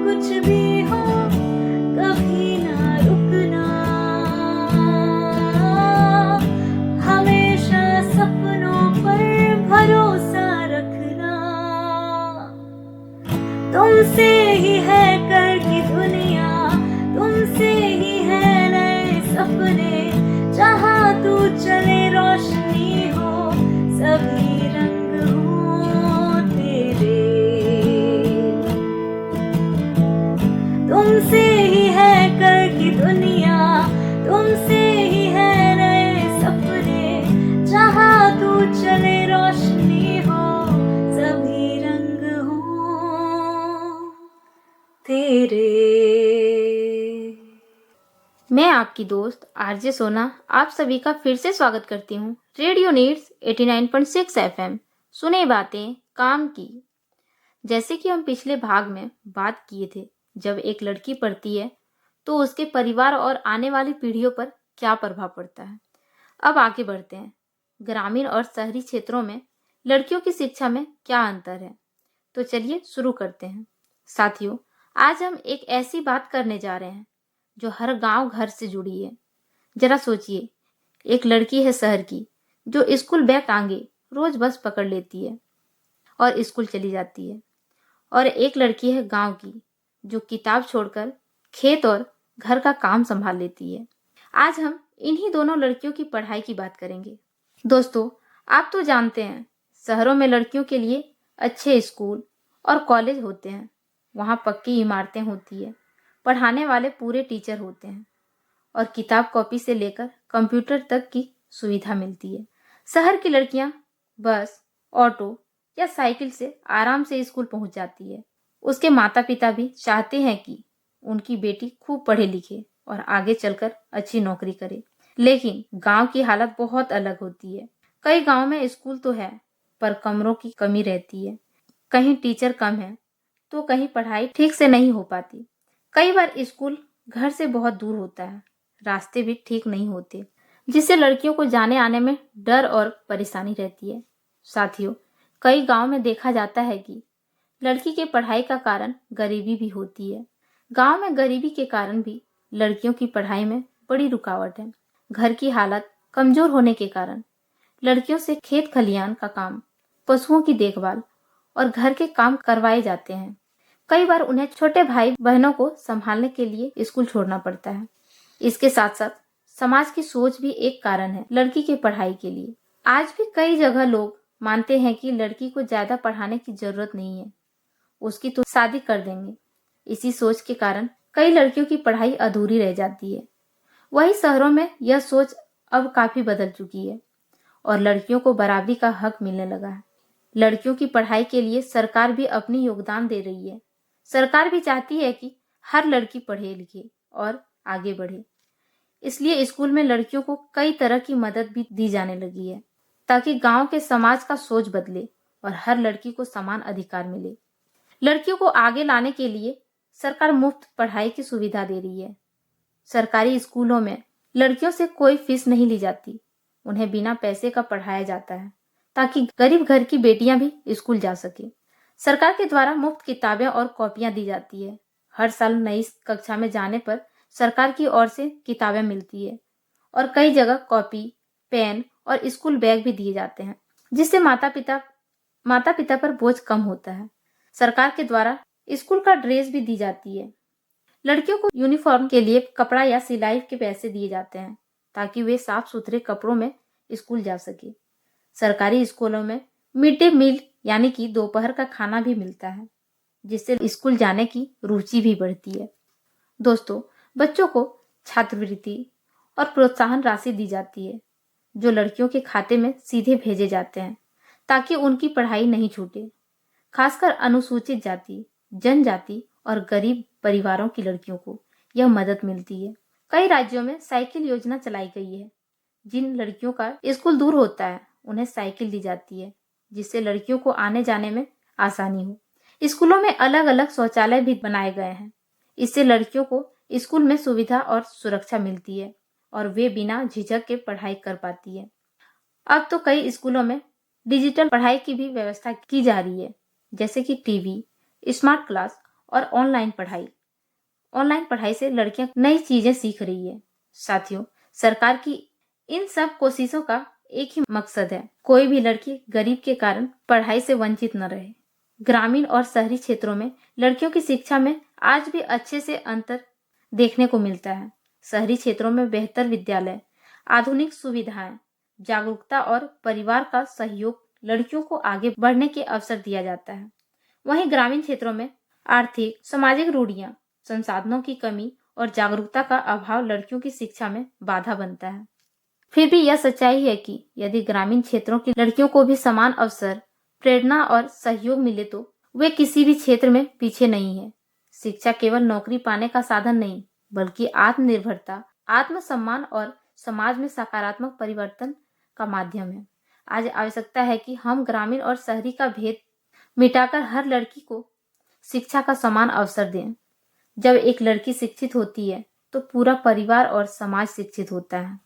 Speaker 1: कुछ भी हो कभी ना रुकना, हमेशा सपनों पर भरोसा रखना। तुमसे ही है कल की दुनिया, तुमसे ही है नए सपने। जहाँ तू चले रोशनी हो, सभी रंग हो तेरे। तुमसे ही है कल की दुनिया, तुमसे ही है नए सपने। जहाँ तू चले रोशनी हो, सभी रंग हो तेरे।
Speaker 2: मैं आपकी दोस्त आरजे सोना आप सभी का फिर से स्वागत करती हूँ रेडियो नीड्स 89.6 एफएम सुने बातें काम की। जैसे कि हम पिछले भाग में बात किए थे, जब एक लड़की पढ़ती है तो उसके परिवार और आने वाली पीढ़ियों पर क्या प्रभाव पड़ता है। अब आगे बढ़ते हैं, ग्रामीण और शहरी क्षेत्रों में लड़कियों की शिक्षा में क्या अंतर है। तो चलिए शुरू करते हैं। साथियों, आज हम एक ऐसी बात करने जा रहे हैं जो हर गांव घर से जुड़ी है। जरा सोचिए, एक लड़की है शहर की जो स्कूल बैग टांगे रोज बस पकड़ लेती है और स्कूल चली जाती है, और एक लड़की है गांव की जो किताब छोड़कर खेत और घर का काम संभाल लेती है। आज हम इन्हीं दोनों लड़कियों की पढ़ाई की बात करेंगे। दोस्तों, आप तो जानते हैं शहरों में लड़कियों के लिए अच्छे स्कूल और कॉलेज होते हैं। वहाँ पक्की इमारतें होती है, पढ़ाने वाले पूरे टीचर होते हैं और किताब कॉपी से लेकर कंप्यूटर तक की सुविधा मिलती है। शहर की लड़कियां बस, ऑटो या साइकिल से आराम से स्कूल पहुंच जाती है। उसके माता पिता भी चाहते हैं कि उनकी बेटी खूब पढ़े लिखे और आगे चलकर अच्छी नौकरी करे। लेकिन गांव की हालत बहुत अलग होती है। कई गांव में स्कूल तो है पर कमरों की कमी रहती है, कहीं टीचर कम है तो कहीं पढ़ाई ठीक से नहीं हो पाती। कई बार स्कूल घर से बहुत दूर होता है, रास्ते भी ठीक नहीं होते, जिससे लड़कियों को जाने आने में डर और परेशानी रहती है। साथियों, कई गांव में देखा जाता है कि लड़की के पढ़ाई का कारण गरीबी भी होती है। गांव में गरीबी के कारण भी लड़कियों की पढ़ाई में बड़ी रुकावट है। घर की हालत कमजोर होने के कारण लड़कियों से खेत खलियान का काम, पशुओं की देखभाल और घर के काम करवाए जाते हैं। कई बार उन्हें छोटे भाई बहनों को संभालने के लिए स्कूल छोड़ना पड़ता है। इसके साथ साथ समाज की सोच भी एक कारण है लड़की के पढ़ाई के लिए। आज भी कई जगह लोग मानते हैं कि लड़की को ज्यादा पढ़ाने की जरूरत नहीं है, उसकी तो शादी कर देंगे। इसी सोच के कारण कई लड़कियों की पढ़ाई अधूरी रह जाती है। वही शहरों में यह सोच अब काफी बदल चुकी है और लड़कियों को बराबरी का हक मिलने लगा है। लड़कियों की पढ़ाई के लिए सरकार भी अपनी योगदान दे रही है। सरकार भी चाहती है कि हर लड़की पढ़े लिखे और आगे बढ़े। इसलिए स्कूल में लड़कियों को कई तरह की मदद भी दी जाने लगी है, ताकि गांव के समाज का सोच बदले और हर लड़की को समान अधिकार मिले। लड़कियों को आगे लाने के लिए सरकार मुफ्त पढ़ाई की सुविधा दे रही है। सरकारी स्कूलों में लड़कियों से कोई फीस नहीं ली जाती, उन्हें बिना पैसे का पढ़ाया जाता है ताकि गरीब घर की बेटियां भी स्कूल जा सके। सरकार के द्वारा मुफ्त किताबें और कॉपियां दी जाती है। हर साल नई कक्षा में जाने पर सरकार की ओर से किताबें मिलती है और कई जगह कॉपी, पेन और स्कूल बैग भी दिए जाते हैं, जिससे माता पिता पर बोझ कम होता है। सरकार के द्वारा स्कूल का ड्रेस भी दी जाती है। लड़कियों को यूनिफॉर्म के लिए कपड़ा या सिलाई के पैसे दिए जाते हैं ताकि वे साफ सुथरे कपड़ों में स्कूल जा सके। सरकारी स्कूलों में मिड डे मील यानी कि दोपहर का खाना भी मिलता है। जिससे स्कूल जाने की रुचि भी बढ़ती है। दोस्तों, बच्चों को छात्रवृत्ति और प्रोत्साहन राशि दी जाती है, जो लड़कियों के खाते में सीधे भेजे जाते हैं ताकि उनकी पढ़ाई नहीं छूटे। खासकर अनुसूचित जाति, जनजाति और गरीब परिवारों की लड़कियों को यह मदद मिलती है। कई राज्यों में साइकिल योजना चलाई गई है। जिन लड़कियों का स्कूल दूर होता है उन्हें साइकिल दी जाती है, जिससे लड़कियों को आने जाने में आसानी हो। स्कूलों में अलग अलग शौचालय भी बनाए गए हैं। इससे लड़कियों को स्कूल में सुविधा और सुरक्षा मिलती है और वे बिना झिझक के पढ़ाई कर पाती है। अब तो कई स्कूलों में डिजिटल पढ़ाई की भी व्यवस्था की जा रही है, जैसे कि टीवी, स्मार्ट क्लास और ऑनलाइन पढ़ाई। ऑनलाइन पढ़ाई से लड़कियां नई चीजें सीख रही है। साथियों, सरकार की इन सब कोशिशों का एक ही मकसद है, कोई भी लड़की गरीब के कारण पढ़ाई से वंचित न रहे। ग्रामीण और शहरी क्षेत्रों में लड़कियों की शिक्षा में आज भी अच्छे से अंतर देखने को मिलता है। शहरी क्षेत्रों में बेहतर विद्यालय, आधुनिक सुविधाएं, जागरूकता और परिवार का सहयोग लड़कियों को आगे बढ़ने के अवसर दिया जाता है। वहीं ग्रामीण क्षेत्रों में आर्थिक, सामाजिक रूढ़ियां, संसाधनों की कमी और जागरूकता का अभाव लड़कियों की शिक्षा में बाधा बनता है। फिर भी यह सच्चाई है कि यदि ग्रामीण क्षेत्रों की लड़कियों को भी समान अवसर, प्रेरणा और सहयोग मिले तो वे किसी भी क्षेत्र में पीछे नहीं है। शिक्षा केवल नौकरी पाने का साधन नहीं, बल्कि आत्मनिर्भरता, आत्मसम्मान और समाज में सकारात्मक परिवर्तन का माध्यम है। आज आवश्यकता है कि हम ग्रामीण और शहरी का भेद मिटाकर हर लड़की को शिक्षा का समान अवसर दें। जब एक लड़की शिक्षित होती है तो पूरा परिवार और समाज शिक्षित होता है।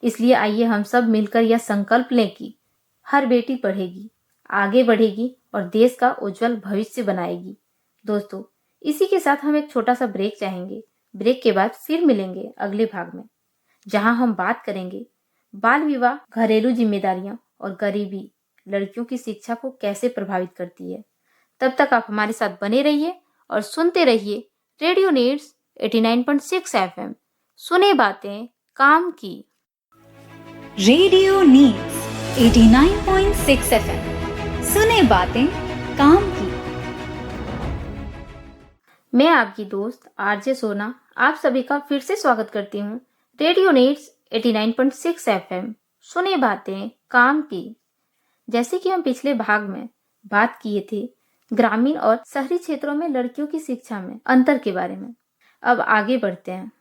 Speaker 2: इसलिए आइए हम सब मिलकर यह संकल्प लें कि हर बेटी पढ़ेगी, आगे बढ़ेगी और देश का उज्जवल भविष्य बनाएगी। दोस्तों, इसी के साथ हम एक छोटा सा ब्रेक चाहेंगे। ब्रेक के बाद फिर मिलेंगे अगले भाग में, जहां हम बात करेंगे बाल विवाह, घरेलू जिम्मेदारियां और गरीबी लड़कियों की शिक्षा को कैसे प्रभावित करती है। तब तक आप हमारे साथ बने रहिए और सुनते रहिए रेडियो नीड्स 89.6 एफएम। सुने बातें काम की।
Speaker 1: रेडियो नीड्स 89.6 एफएम, सुने बातें काम की।
Speaker 2: मैं आपकी दोस्त आरजे सोना आप सभी का फिर से स्वागत करती हूँ रेडियो नीड्स 89.6 एफएम, सुने बातें काम की। जैसे कि हम पिछले भाग में बात किए थे ग्रामीण और शहरी क्षेत्रों में लड़कियों की शिक्षा में अंतर के बारे में, अब आगे बढ़ते हैं।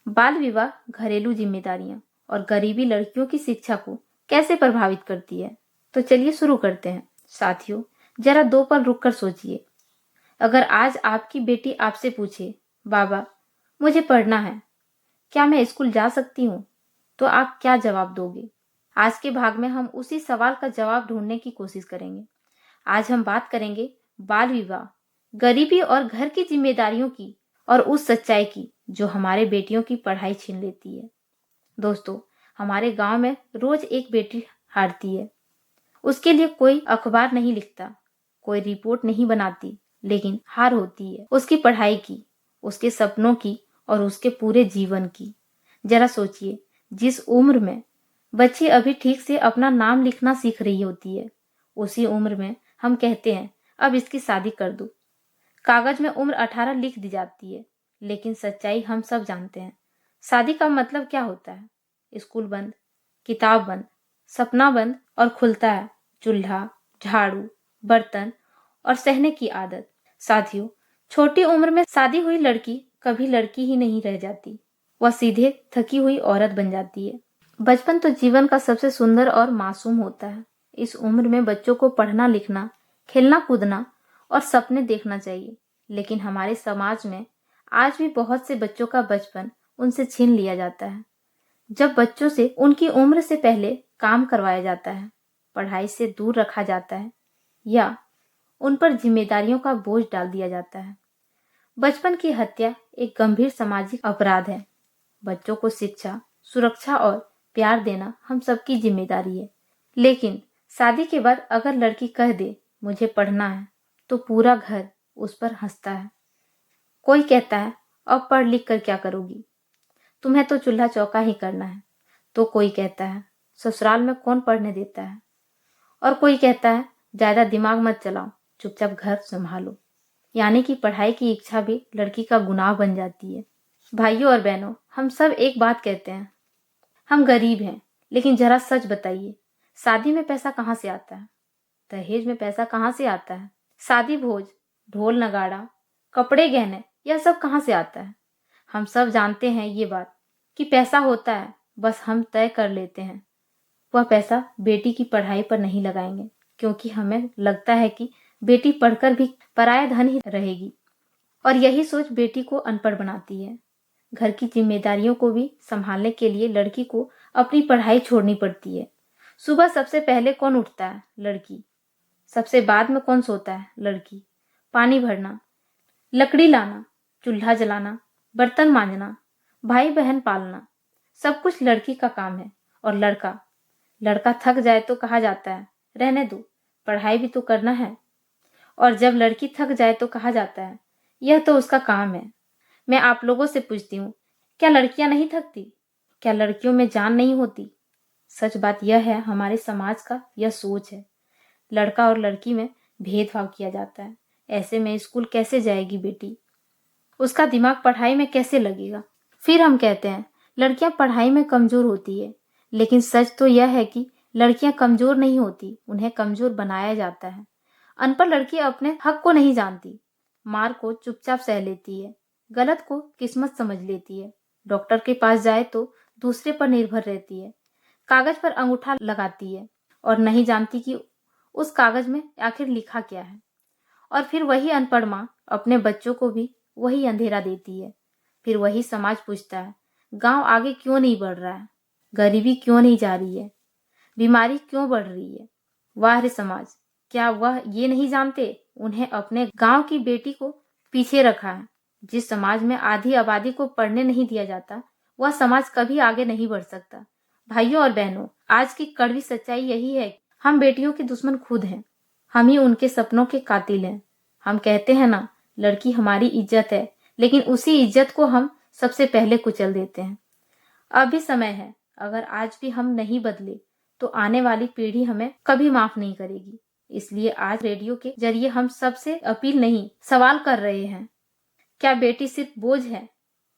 Speaker 2: बाल विवाह, घरेलू जिम्मेदारियां और गरीबी लड़कियों की शिक्षा को कैसे प्रभावित करती है, तो चलिए शुरू करते हैं। साथियों, जरा 2 पल रुककर सोचिए। अगर आज आपकी बेटी आपसे पूछे, बाबा मुझे पढ़ना है, क्या मैं स्कूल जा सकती हूँ, तो आप क्या जवाब दोगे? आज के भाग में हम उसी सवाल का जवाब ढूंढने की कोशिश करेंगे। आज हम बात करेंगे बाल विवाह, गरीबी और घर की जिम्मेदारियों की और उस सच्चाई की जो हमारे बेटियों की पढ़ाई छीन लेती है। दोस्तों, हमारे गांव में रोज एक बेटी हारती है। उसके लिए कोई अखबार नहीं लिखता, कोई रिपोर्ट नहीं बनाती, लेकिन हार होती है उसकी पढ़ाई की, उसके सपनों की और उसके पूरे जीवन की। जरा सोचिए, जिस उम्र में बच्ची अभी ठीक से अपना नाम लिखना सीख रही होती है, उसी उम्र में हम कहते हैं अब इसकी शादी कर दो। कागज में उम्र 18 लिख दी जाती है, लेकिन सच्चाई हम सब जानते हैं। शादी का मतलब क्या होता है? स्कूल बंद, किताब बंद, सपना बंद और खुलता है चूल्हा, झाड़ू, बर्तन और सहने की आदत। साथियों, छोटी उम्र में शादी हुई लड़की कभी लड़की ही नहीं रह जाती, वह सीधे थकी हुई औरत बन जाती है। बचपन तो जीवन का सबसे सुंदर और मासूम होता है। इस उम्र में बच्चों को पढ़ना लिखना, खेलना कूदना और सपने देखना चाहिए, लेकिन हमारे समाज में आज भी बहुत से बच्चों का बचपन उनसे छीन लिया जाता है। जब बच्चों से उनकी उम्र से पहले काम करवाया जाता है, पढ़ाई से दूर रखा जाता है या उन पर जिम्मेदारियों का बोझ डाल दिया जाता है। बचपन की हत्या एक गंभीर सामाजिक अपराध है। बच्चों को शिक्षा, सुरक्षा और प्यार देना हम सबकी जिम्मेदारी है, लेकिन शादी के बाद अगर लड़की कह दे मुझे पढ़ना है, तो पूरा घर उस पर हंसता है। कोई कहता है अब पढ़ लिख कर क्या करोगी, तुम्हें तो चूल्हा चौका ही करना है। तो कोई कहता है ससुराल में कौन पढ़ने देता है। और कोई कहता है ज्यादा दिमाग मत चलाओ, चुपचाप घर संभालो। यानी कि पढ़ाई की इच्छा भी लड़की का गुनाह बन जाती है। भाइयों और बहनों, हम सब एक बात कहते हैं, हम गरीब हैं, लेकिन जरा सच बताइए, शादी में पैसा कहाँ से आता है? दहेज में पैसा कहाँ से आता है? शादी भोज, ढोल नगाड़ा, कपड़े गहने, यह सब कहाँ से आता है? हम सब जानते हैं ये बात कि पैसा होता है, बस हम तय कर लेते हैं वह पैसा बेटी की पढ़ाई पर नहीं लगाएंगे, क्योंकि हमें लगता है कि बेटी पढ़कर भी पराया धन ही रहेगी। और यही सोच बेटी को अनपढ़ बनाती है। घर की जिम्मेदारियों को भी संभालने के लिए लड़की को अपनी पढ़ाई छोड़नी पड़ती है। सुबह सबसे पहले कौन उठता है? लड़की। सबसे बाद में कौन सोता है? लड़की। पानी भरना, लकड़ी लाना, चूल्हा जलाना, बर्तन मांजना, भाई बहन पालना, सब कुछ लड़की का काम है। और लड़का थक जाए तो कहा जाता है, रहने दो, पढ़ाई भी तो करना है। और जब लड़की थक जाए तो कहा जाता है, यह तो उसका काम है। मैं आप लोगों से पूछती हूँ, क्या लड़कियां नहीं थकती? क्या लड़कियों में जान नहीं होती? सच बात यह है, हमारे समाज का यह सोच है। लड़का और लड़की में भेदभाव किया जाता है। ऐसे में स्कूल कैसे जाएगी बेटी? उसका दिमाग पढ़ाई में कैसे लगेगा? फिर हम कहते हैं लड़कियां पढ़ाई में कमजोर होती है, लेकिन सच तो यह है कि लड़कियां कमजोर नहीं होती, उन्हें कमजोर बनाया जाता है। अनपढ़ लड़की अपने हक को नहीं जानती, मार को चुपचाप सह लेती है, गलत को किस्मत समझ लेती है, डॉक्टर के पास जाए तो दूसरे पर निर्भर रहती है, कागज पर अंगूठा लगाती है और नहीं जानती कि उस कागज में आखिर लिखा क्या है। और फिर वही अनपढ़ माँ अपने बच्चों को भी वही अंधेरा देती है। फिर वही समाज पूछता है, गांव आगे क्यों नहीं बढ़ रहा है? गरीबी क्यों नहीं जा रही है? बीमारी क्यों बढ़ रही है? वाह रे समाज, क्या वह ये नहीं जानते उन्हें अपने गांव की बेटी को पीछे रखा है? जिस समाज में आधी आबादी को पढ़ने नहीं दिया जाता, वह समाज कभी आगे नहीं बढ़ सकता। भाइयों और बहनों, आज की कड़वी सच्चाई यही है, हम बेटियों के दुश्मन खुद हैं। हम ही उनके सपनों के कातिल हैं। हम कहते हैं ना, लड़की हमारी इज्जत है, लेकिन उसी इज्जत को हम सबसे पहले कुचल देते हैं। अब भी समय है, अगर आज भी हम नहीं बदले तो आने वाली पीढ़ी हमें कभी माफ नहीं करेगी। इसलिए आज रेडियो के जरिए हम सबसे अपील नहीं, सवाल कर रहे हैं, क्या बेटी सिर्फ बोझ है?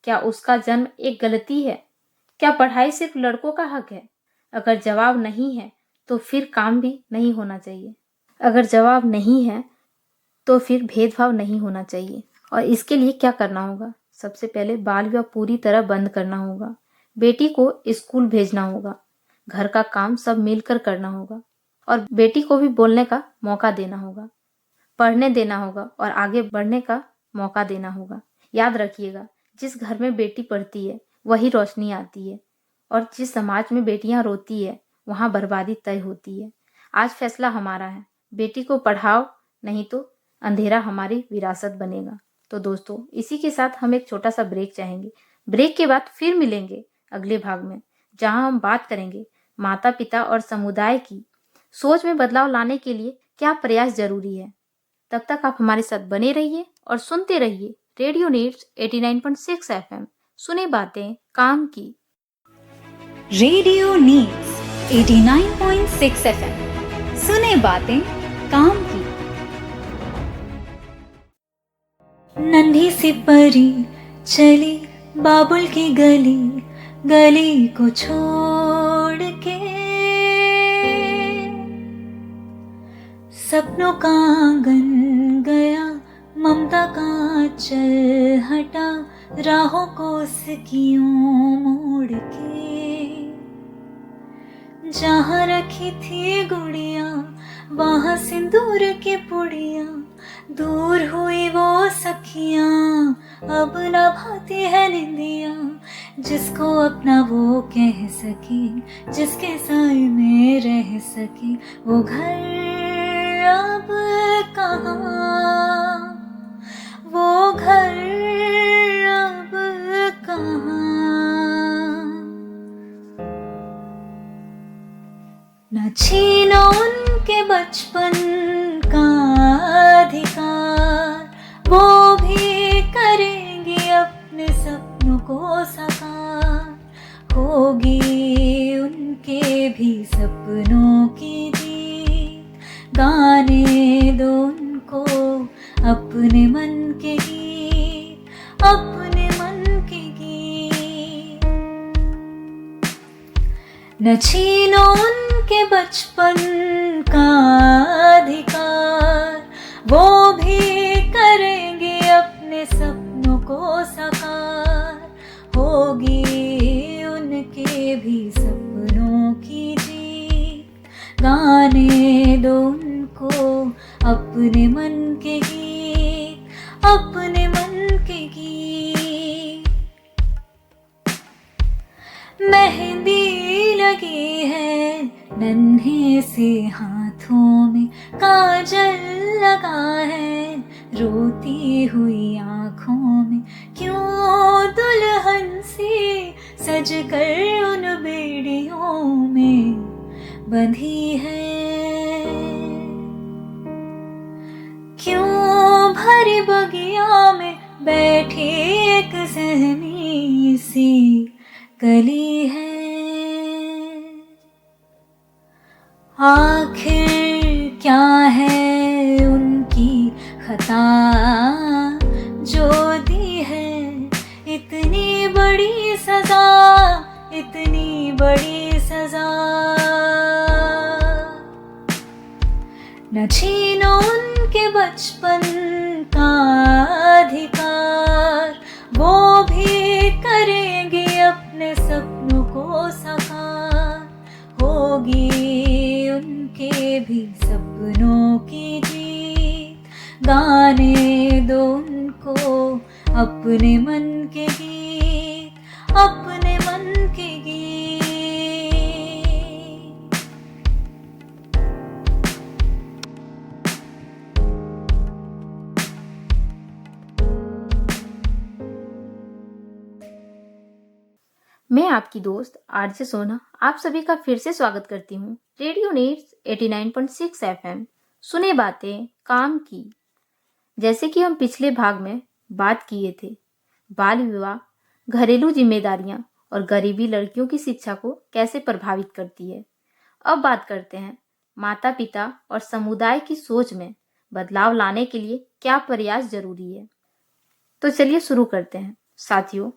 Speaker 2: क्या उसका जन्म एक गलती है? क्या पढ़ाई सिर्फ लड़कों का हक है? अगर जवाब नहीं है तो फिर काम भी नहीं होना चाहिए। अगर जवाब नहीं है तो फिर भेदभाव नहीं होना चाहिए। और इसके लिए क्या करना होगा? सबसे पहले बाल विवाह पूरी तरह बंद करना होगा, बेटी को स्कूल भेजना होगा, घर का काम सब मिलकर करना होगा और बेटी को भी बोलने का मौका देना होगा, पढ़ने देना होगा और आगे बढ़ने का मौका देना होगा। याद रखिएगा, जिस घर में बेटी पढ़ती है वही रोशनी आती है और जिस समाज में बेटियां रोती है वहां बर्बादी तय होती है। आज फैसला हमारा है, बेटी को पढ़ाओ, नहीं तो अंधेरा हमारी विरासत बनेगा। तो दोस्तों, इसी के साथ हम एक छोटा सा ब्रेक चाहेंगे। ब्रेक के बाद फिर मिलेंगे अगले भाग में, जहां हम बात करेंगे माता पिता और समुदाय की सोच में बदलाव लाने के लिए क्या प्रयास जरूरी है। तब तक आप हमारे साथ बने रहिए और सुनते रहिए रेडियो नीड्स 89.6 FM। सुने बातें काम की।
Speaker 1: रेडियो नीड्स 89.6 FM, सुने बातें काम की। नन्ही सी परी चली बाबुल की गली, गली को छोड़ के, सपनों का आंगन गया, ममता का चल हटा, राहों को उसकी मोड़ के। जहाँ रखी थी गुड़िया वहाँ सिंदूर की पुड़िया, दूर हुई वो सखियाँ अब न भाती है निंदिया। जिसको अपना वो कह सकी, जिसके साए में रह सकी, वो घर अब कहाँ, वो घर अब कहाँ। न छीनो उनके बचपन का अधिकार, वो भी करेंगी अपने सपनों को साकार। होगी उनके भी सपनों की जीत, गाने दो उनको अपने मन न छीनो उनके बचपन का अधिकार, वो भी करेंगे अपने सपनों को साकार। होगी उनके भी सपनों की जीत, गाने दो उनको अपने मन के गीत, अपने मन के गीत। मेहंदी लगी है नन्हे से हाथों में, काजल लगा है रोती हुई आँखों में। क्यों दुल्हन सी सज कर उन बेड़ियों में बंधी है, क्यों भरी बगिया में बैठी एक सहमी सी कली है। आखिर क्या है उनकी खता जो दी है इतनी बड़ी सजा, इतनी बड़ी सजा। न छीनो उनके बचपन का अधिकार, वो भी करेंगे अपने सपनों को साकार। होगी उनके भी सपनों की जीत, गाने दो उनको अपने मन के गीत, अपने मन के गीत।
Speaker 2: मैं आपकी दोस्त आरजे सोना आप सभी का फिर से स्वागत करती हूँ रेडियो नीड्स 89.6 एफएम सुने बातें काम की। जैसे कि हम पिछले भाग में बात किए थे, बाल विवाह, घरेलू जिम्मेदारियां और गरीबी लड़कियों की शिक्षा को कैसे प्रभावित करती है। अब बात करते हैं माता पिता और समुदाय की सोच में बदलाव लाने के लिए क्या प्रयास जरूरी है। तो चलिए शुरू करते हैं। साथियों,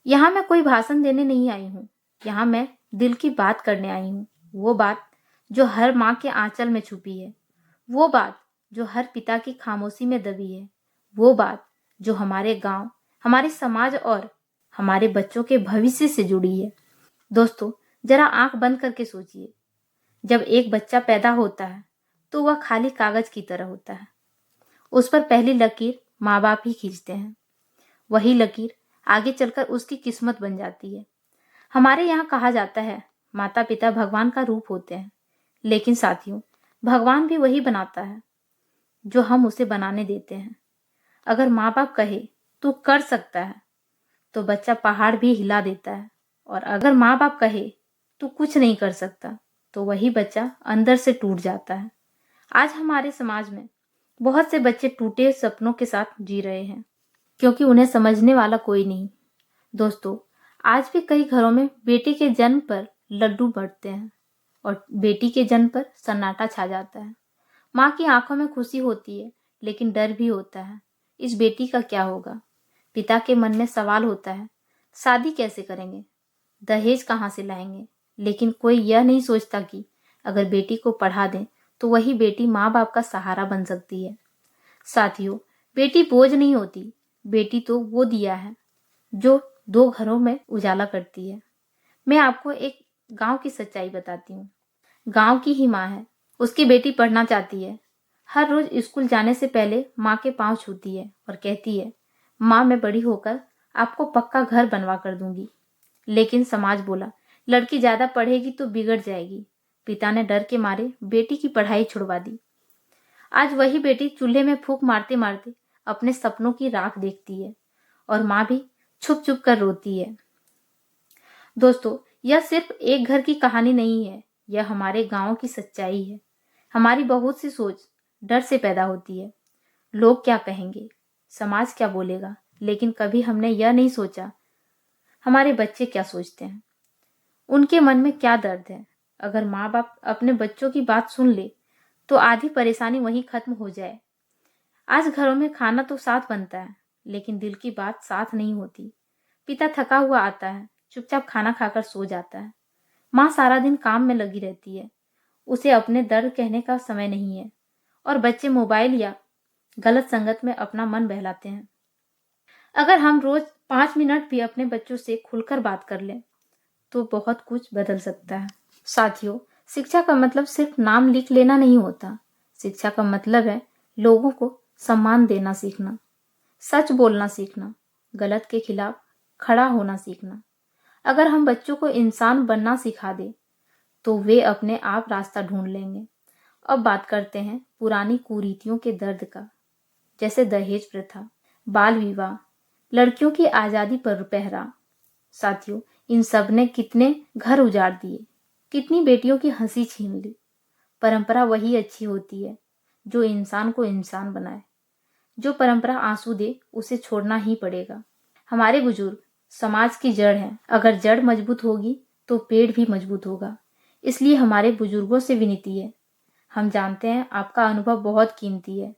Speaker 2: यहाँ मैं कोई भाषण देने नहीं आई हूँ, यहाँ मैं दिल की बात करने आई हूँ। वो बात जो हर माँ के आंचल में छुपी है, वो बात जो हर पिता की खामोशी में दबी है, वो बात जो हमारे गांव, हमारे समाज और हमारे बच्चों के भविष्य से जुड़ी है। दोस्तों, जरा आंख बंद करके सोचिए, जब एक बच्चा पैदा होता है तो वह खाली कागज की तरह होता है। उस पर पहली लकीर माँ बाप ही खींचते हैं। वही लकीर आगे चलकर उसकी किस्मत बन जाती है। हमारे यहाँ कहा जाता है माता पिता भगवान का रूप होते हैं, लेकिन साथियों, भगवान भी वही बनाता है जो हम उसे बनाने देते हैं। अगर माँ बाप कहे तू कर सकता है तो बच्चा पहाड़ भी हिला देता है, और अगर माँ बाप कहे तू कुछ नहीं कर सकता तो वही बच्चा अंदर से टूट जाता है। आज हमारे समाज में बहुत से बच्चे टूटे सपनों के साथ जी रहे हैं, क्योंकि उन्हें समझने वाला कोई नहीं। दोस्तों, आज भी कई घरों में बेटी के जन्म पर लड्डू बंटते हैं और बेटी के जन्म पर सन्नाटा छा जाता है। माँ की आंखों में खुशी होती है, लेकिन डर भी होता है, इस बेटी का क्या होगा। पिता के मन में सवाल होता है, शादी कैसे करेंगे, दहेज कहाँ से लाएंगे। लेकिन कोई यह नहीं सोचता कि अगर बेटी को पढ़ा दें तो वही बेटी माँ बाप का सहारा बन सकती है। साथियों, बेटी बोझ नहीं होती, बेटी तो वो दिया है जो दो घरों में उजाला करती है। मैं आपको एक गांव की सच्चाई बताती हूँ। गांव की ही माँ है, उसकी बेटी पढ़ना चाहती है। हर रोज स्कूल जाने से पहले माँ के पांव छूती है और कहती है, माँ मैं बड़ी होकर आपको पक्का घर बनवा कर दूंगी। लेकिन समाज बोला, लड़की ज्यादा पढ़ेगी तो बिगड़ जाएगी। पिता ने डर के मारे बेटी की पढ़ाई छुड़वा दी। आज वही बेटी चूल्हे में फूंक मारते मारते अपने सपनों की राख देखती है, और माँ भी छुप छुप कर रोती है। दोस्तों, यह सिर्फ एक घर की कहानी नहीं है, यह हमारे गांव की सच्चाई है। हमारी बहुत सी सोच डर से पैदा होती है। लोग क्या कहेंगे, समाज क्या बोलेगा, लेकिन कभी हमने यह नहीं सोचा हमारे बच्चे क्या सोचते हैं, उनके मन में क्या दर्द है। अगर माँ बाप अपने बच्चों की बात सुन ले तो आधी परेशानी वहीं खत्म हो जाए। आज घरों में खाना तो साथ बनता है, लेकिन दिल की बात साथ नहीं होती। पिता थका हुआ आता है, चुपचाप खाना खाकर सो जाता है। माँ सारा दिन काम में लगी रहती है, उसे अपने दर्द कहने का समय नहीं है, और बच्चे मोबाइल या गलत संगत में अपना मन बहलाते हैं। अगर हम रोज 5 मिनट भी अपने बच्चों से खुलकर बात कर लें तो बहुत कुछ बदल सकता है। साथियों, शिक्षा का मतलब सिर्फ नाम लिख लेना नहीं होता। शिक्षा का मतलब है लोगों को सम्मान देना सीखना, सच बोलना सीखना, गलत के खिलाफ खड़ा होना सीखना। अगर हम बच्चों को इंसान बनना सिखा दें तो वे अपने आप रास्ता ढूंढ लेंगे। अब बात करते हैं पुरानी कुरीतियों के दर्द का, जैसे दहेज प्रथा, बाल विवाह, लड़कियों की आजादी पर पहरा। साथियों, इन सब ने कितने घर उजाड़ दिए, कितनी बेटियों की हंसी छीन ली। परंपरा वही अच्छी होती है जो इंसान को इंसान बनाए। जो परंपरा आंसू दे उसे छोड़ना ही पड़ेगा। हमारे बुजुर्ग समाज की जड़ हैं। अगर जड़ मजबूत होगी तो पेड़ भी मजबूत होगा। इसलिए हमारे बुजुर्गों से विनती है, हम जानते हैं आपका अनुभव बहुत कीमती है,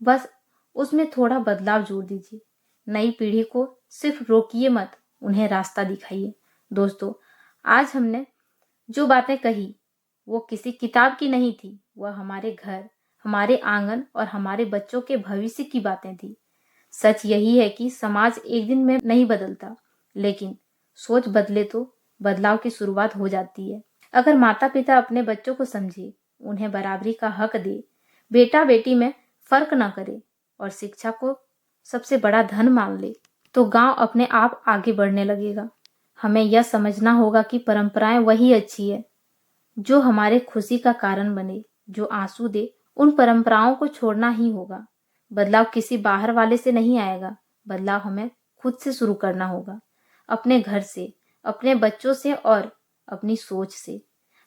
Speaker 2: बस उसमें थोड़ा बदलाव जोड़ दीजिए। नई पीढ़ी को सिर्फ रोकिए मत, उन्हें रास्ता दिखाइए। दोस्तों, आज हमने जो बातें कही वो किसी किताब की नहीं थी, वह हमारे घर, हमारे आंगन और हमारे बच्चों के भविष्य की बातें थी। सच यही है कि समाज एक दिन में नहीं बदलता, लेकिन सोच बदले तो बदलाव की शुरुआत हो जाती है। अगर माता पिता अपने बच्चों को समझे, उन्हें बराबरी का हक दे, बेटा बेटी में फर्क न करे और शिक्षा को सबसे बड़ा धन मान ले, तो गांव अपने आप आगे बढ़ने लगेगा। हमें यह समझना होगा कि परंपराएं वही अच्छी है जो हमारे खुशी का कारण बने, जो आंसू दे। उन परंपराओं को छोड़ना ही होगा। बदलाव किसी बाहर वाले से नहीं आएगा, बदलाव हमें खुद से शुरू करना होगा, अपने घर से, अपने बच्चों से और अपनी सोच से।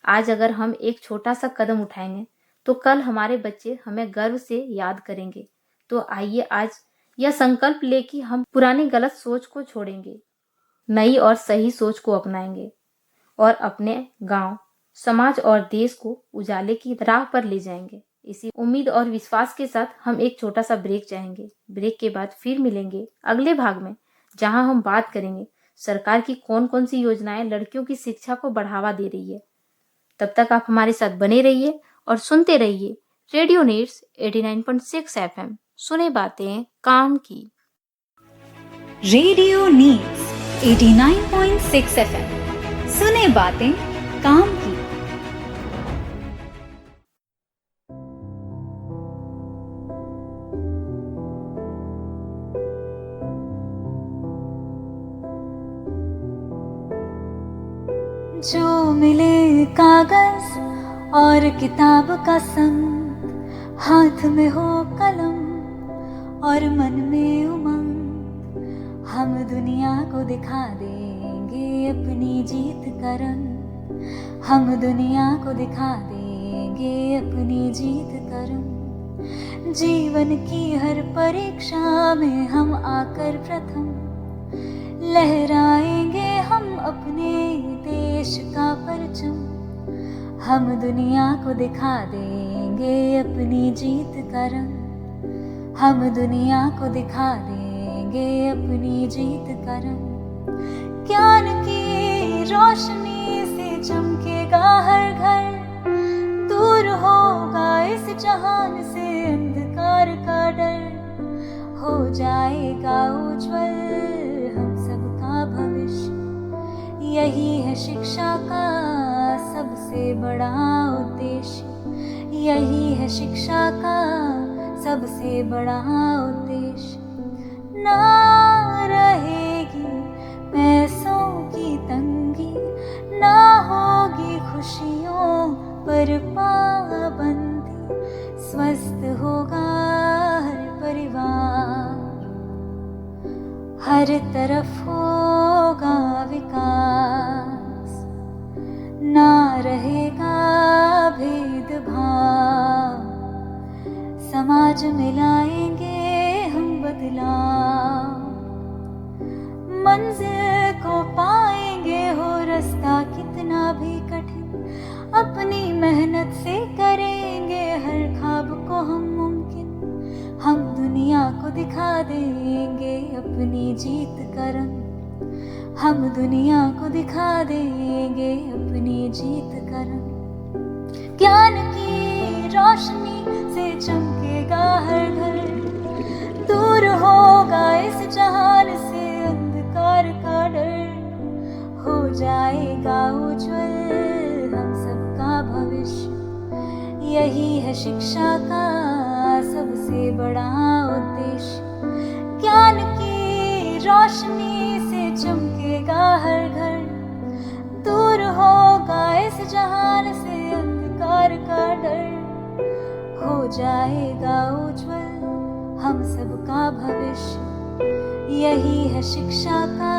Speaker 2: आज अगर हम एक छोटा सा कदम उठाएंगे तो कल हमारे बच्चे हमें गर्व से याद करेंगे। तो आइए आज यह संकल्प ले कि हम पुरानी गलत सोच को छोड़ेंगे, नई और सही सोच को अपनाएंगे और अपने गांव, समाज और देश को उजाले की राह पर ले जाएंगे। इसी उम्मीद और विश्वास के साथ हम एक छोटा सा ब्रेक चाहेंगे। ब्रेक के बाद फिर मिलेंगे अगले भाग में, जहां हम बात करेंगे सरकार की कौन कौन सी योजनाएं लड़कियों की शिक्षा को बढ़ावा दे रही है। तब तक आप हमारे साथ बने रहिए और सुनते रहिए रेडियो नीड्स 89.6 FM। सुने बातें काम की।
Speaker 1: रेडियो नीड्स 89.6 FM, सुने बातें काम की। जो मिले कागज और किताब का संग, हाथ में हो कलम और मन में उमंग, हम दुनिया को दिखा देंगे अपनी जीत का रंग। हम दुनिया को दिखा देंगे अपनी जीत का रंग। जीवन की हर परीक्षा में हम आकर प्रथम, लहराएंगे हम अपने देश का परचम। हम दुनिया को दिखा देंगे अपनी जीत का रंग। हम दुनिया को दिखा देंगे अपनी जीत का रंग। ज्ञान की रोशनी से चमकेगा हर घर, दूर होगा इस जहान से अंधकार का डर। हो जाएगा उज्जवल हम सबका भविष्य, यही है शिक्षा का सबसे बड़ा उद्देश्य। यही है शिक्षा का सबसे बड़ा उद्देश्य। ना रहेगी पैसों की तंगी, ना होगी खुशियों पर पाबंदी। स्वस्थ होगा हर परिवार, हर तरफ होगा विकास। ना रहेगा भेदभाव, समाज में लाएंगे हम बदलाव। मंजिल को पाएंगे हो रास्ता कितना भी कठिन, अपनी मेहनत से करेंगे हर ख्वाब को हम मुमकिन। हम दुनिया को दिखा देंगे अपनी जीत का रंग। हम दुनिया को दिखा देंगे अपनी जीत का रंग। ज्ञान की रोशनी से चमकेगा हर घर, दूर होगा इस जहान से अंधकार का डर, हो जाएगा उज्जवल हम सबका भविष्य। यही है शिक्षा का सबसे बड़ा उद्देश्य। ज्ञान की रोशनी से चमकेगा हर घर, दूर होगा इस जहान से अंधकार का डर, हो जाएगा उज्जवल हम सबका भविष्य। यही है शिक्षा का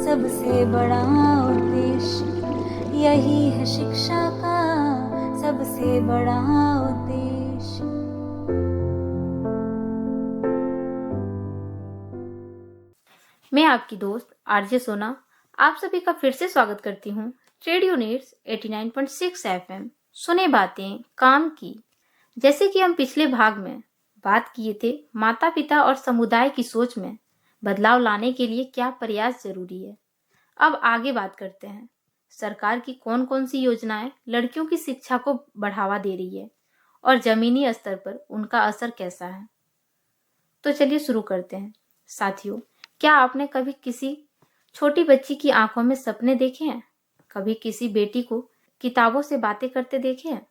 Speaker 1: सबसे बड़ा उद्देश्य। यही है शिक्षा का सबसे बड़ा उद्देश्य।
Speaker 2: मैं आपकी दोस्त आरजे सोना आप सभी का फिर से स्वागत करती हूँ रेडियो नीड्स 89.6 एफएम सुने बातें काम की। जैसे कि हम पिछले भाग में बात किए थे माता पिता और समुदाय की सोच में बदलाव लाने के लिए क्या प्रयास जरूरी है। अब आगे बात करते हैं सरकार की कौन कौन सी योजनाएं लड़कियों की शिक्षा को बढ़ावा दे रही है और जमीनी स्तर पर उनका असर कैसा है। तो चलिए शुरू करते हैं। साथियों, क्या आपने कभी किसी छोटी बच्ची की आंखों में सपने देखे हैं? कभी किसी बेटी को किताबों से बातें करते देखे हैं?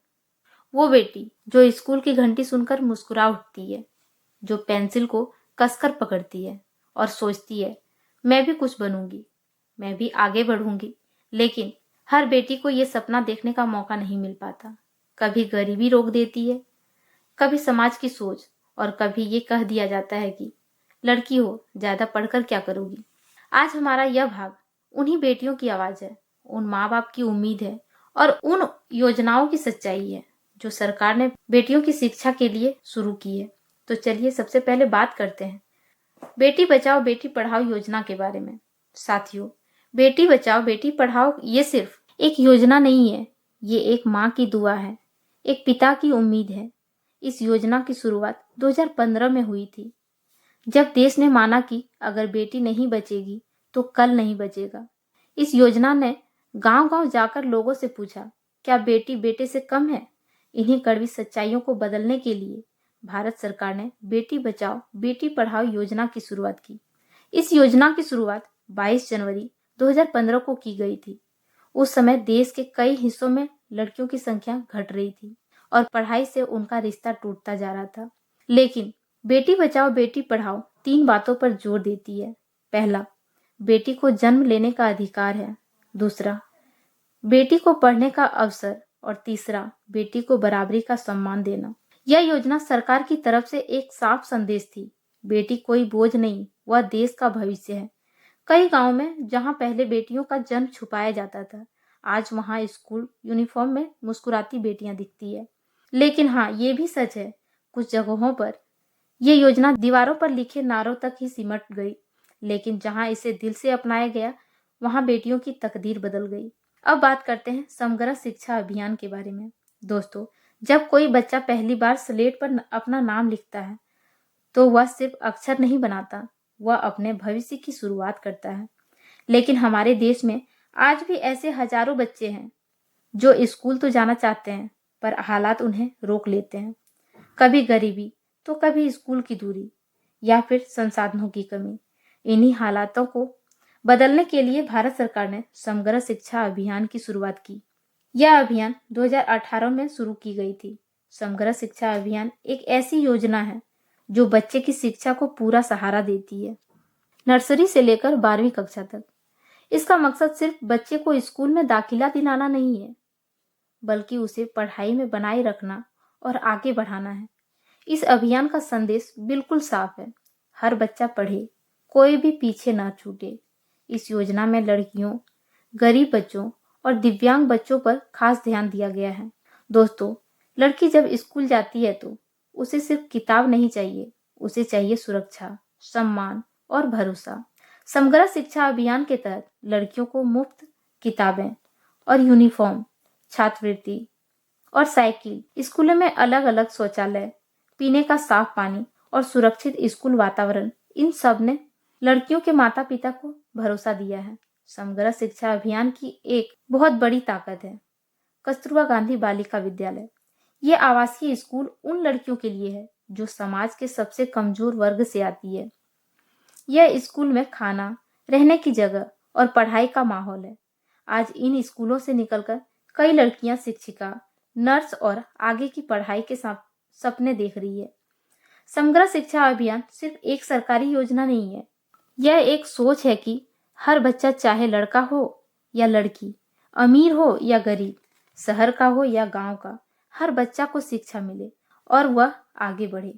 Speaker 2: वो बेटी जो स्कूल की घंटी सुनकर मुस्कुरा उठती है, जो पेंसिल को कसकर पकड़ती है और सोचती है मैं भी कुछ बनूंगी, मैं भी आगे बढ़ूंगी। लेकिन हर बेटी को ये सपना देखने का मौका नहीं मिल पाता। कभी गरीबी रोक देती है, कभी समाज की सोच, और कभी ये कह दिया जाता है कि लड़की हो, ज्यादा पढ़कर क्या करोगी। आज हमारा यह भाग उन्हीं बेटियों की आवाज है, उन माँ बाप की उम्मीद है और उन योजनाओं की सच्चाई है जो सरकार ने बेटियों की शिक्षा के लिए शुरू की है। तो चलिए सबसे पहले बात करते हैं बेटी बचाओ बेटी पढ़ाओ योजना के बारे में। साथियों, बेटी बचाओ बेटी पढ़ाओ ये सिर्फ एक योजना नहीं है, ये एक माँ की दुआ है, एक पिता की उम्मीद है। इस योजना की शुरुआत 2015 में हुई थी, जब देश ने माना कि अगर बेटी नहीं बचेगी तो कल नहीं बचेगा। इस योजना ने गांव-गांव जाकर लोगों से पूछा, क्या बेटी बेटे से कम है? इन्हीं कड़वी सच्चाइयों को बदलने के लिए भारत सरकार ने बेटी बचाओ बेटी पढ़ाओ योजना की शुरुआत की। इस योजना की शुरुआत 22 जनवरी 2015 को की गई थी। उस समय देश के कई हिस्सों में लड़कियों की संख्या घट रही थी और पढ़ाई से उनका रिश्ता टूटता जा रहा था। लेकिन बेटी बचाओ बेटी पढ़ाओ 3 बातों पर जोर देती है। पहला, बेटी को जन्म लेने का अधिकार है। दूसरा, बेटी को पढ़ने का अवसर। और तीसरा, बेटी को बराबरी का सम्मान देना। यह योजना सरकार की तरफ से एक साफ संदेश थी, बेटी कोई बोझ नहीं, वह देश का भविष्य है। कई गांव में जहां पहले बेटियों का जन्म छुपाया जाता था, आज वहां स्कूल यूनिफॉर्म में मुस्कुराती बेटियां दिखती है। लेकिन हाँ, ये भी सच है, कुछ जगहों पर ये योजना दीवारों पर लिखे नारों तक ही सिमट गई, लेकिन जहां इसे दिल से अपनाया गया वहां बेटियों की तकदीर बदल गई। अब बात करते हैं समग्र शिक्षा अभियान के बारे में। दोस्तों, जब कोई बच्चा पहली बार स्लेट पर अपना नाम लिखता है तो वह सिर्फ अक्षर नहीं बनाता, वह अपने भविष्य की शुरुआत करता है। लेकिन हमारे देश में आज भी ऐसे हजारों बच्चे हैं जो स्कूल तो जाना चाहते हैं पर हालात उन्हें रोक लेते हैं। कभी गरीबी तो कभी स्कूल की दूरी या फिर संसाधनों की कमी। इन्हीं हालातों को बदलने के लिए भारत सरकार ने समग्र शिक्षा अभियान की शुरुआत की। यह अभियान 2018 में शुरू की गई थी। समग्र शिक्षा अभियान एक ऐसी योजना है जो बच्चे की शिक्षा को पूरा सहारा देती है, नर्सरी से लेकर 12वीं कक्षा तक। इसका मकसद सिर्फ बच्चे को स्कूल में दाखिला दिलाना नहीं है, बल्कि उसे पढ़ाई में बनाए रखना और आगे बढ़ाना है। इस अभियान का संदेश बिल्कुल साफ है, हर बच्चा पढ़े, कोई भी पीछे ना छूटे। इस योजना में लड़कियों, गरीब बच्चों और दिव्यांग बच्चों पर खास ध्यान दिया गया है। दोस्तों, लड़की जब स्कूल जाती है तो उसे सिर्फ किताब नहीं चाहिए, उसे चाहिए सुरक्षा, सम्मान और भरोसा। समग्र शिक्षा अभियान के तहत लड़कियों को मुफ्त किताबें और यूनिफॉर्म, छात्रवृत्ति और साइकिल, स्कूलों में अलग अलग शौचालय, पीने का साफ पानी और सुरक्षित स्कूल वातावरण, इन सब ने लड़कियों के माता पिता को भरोसा दिया है। समग्र शिक्षा अभियान की एक बहुत बड़ी ताकत है कस्तूरबा गांधी बालिका विद्यालय। ये आवासीय स्कूल उन लड़कियों के लिए है जो समाज के सबसे कमजोर वर्ग से आती है। यह स्कूल में खाना, रहने की जगह और पढ़ाई का माहौल है। आज इन स्कूलों से निकलकर कई लड़कियां शिक्षिका, नर्स और आगे की पढ़ाई के सपने देख रही है। समग्र शिक्षा अभियान सिर्फ एक सरकारी योजना नहीं है, यह एक सोच है कि हर बच्चा, चाहे लड़का हो या लड़की, अमीर हो या गरीब, शहर का हो या गांव का, हर बच्चा को शिक्षा मिले और वह आगे बढ़े।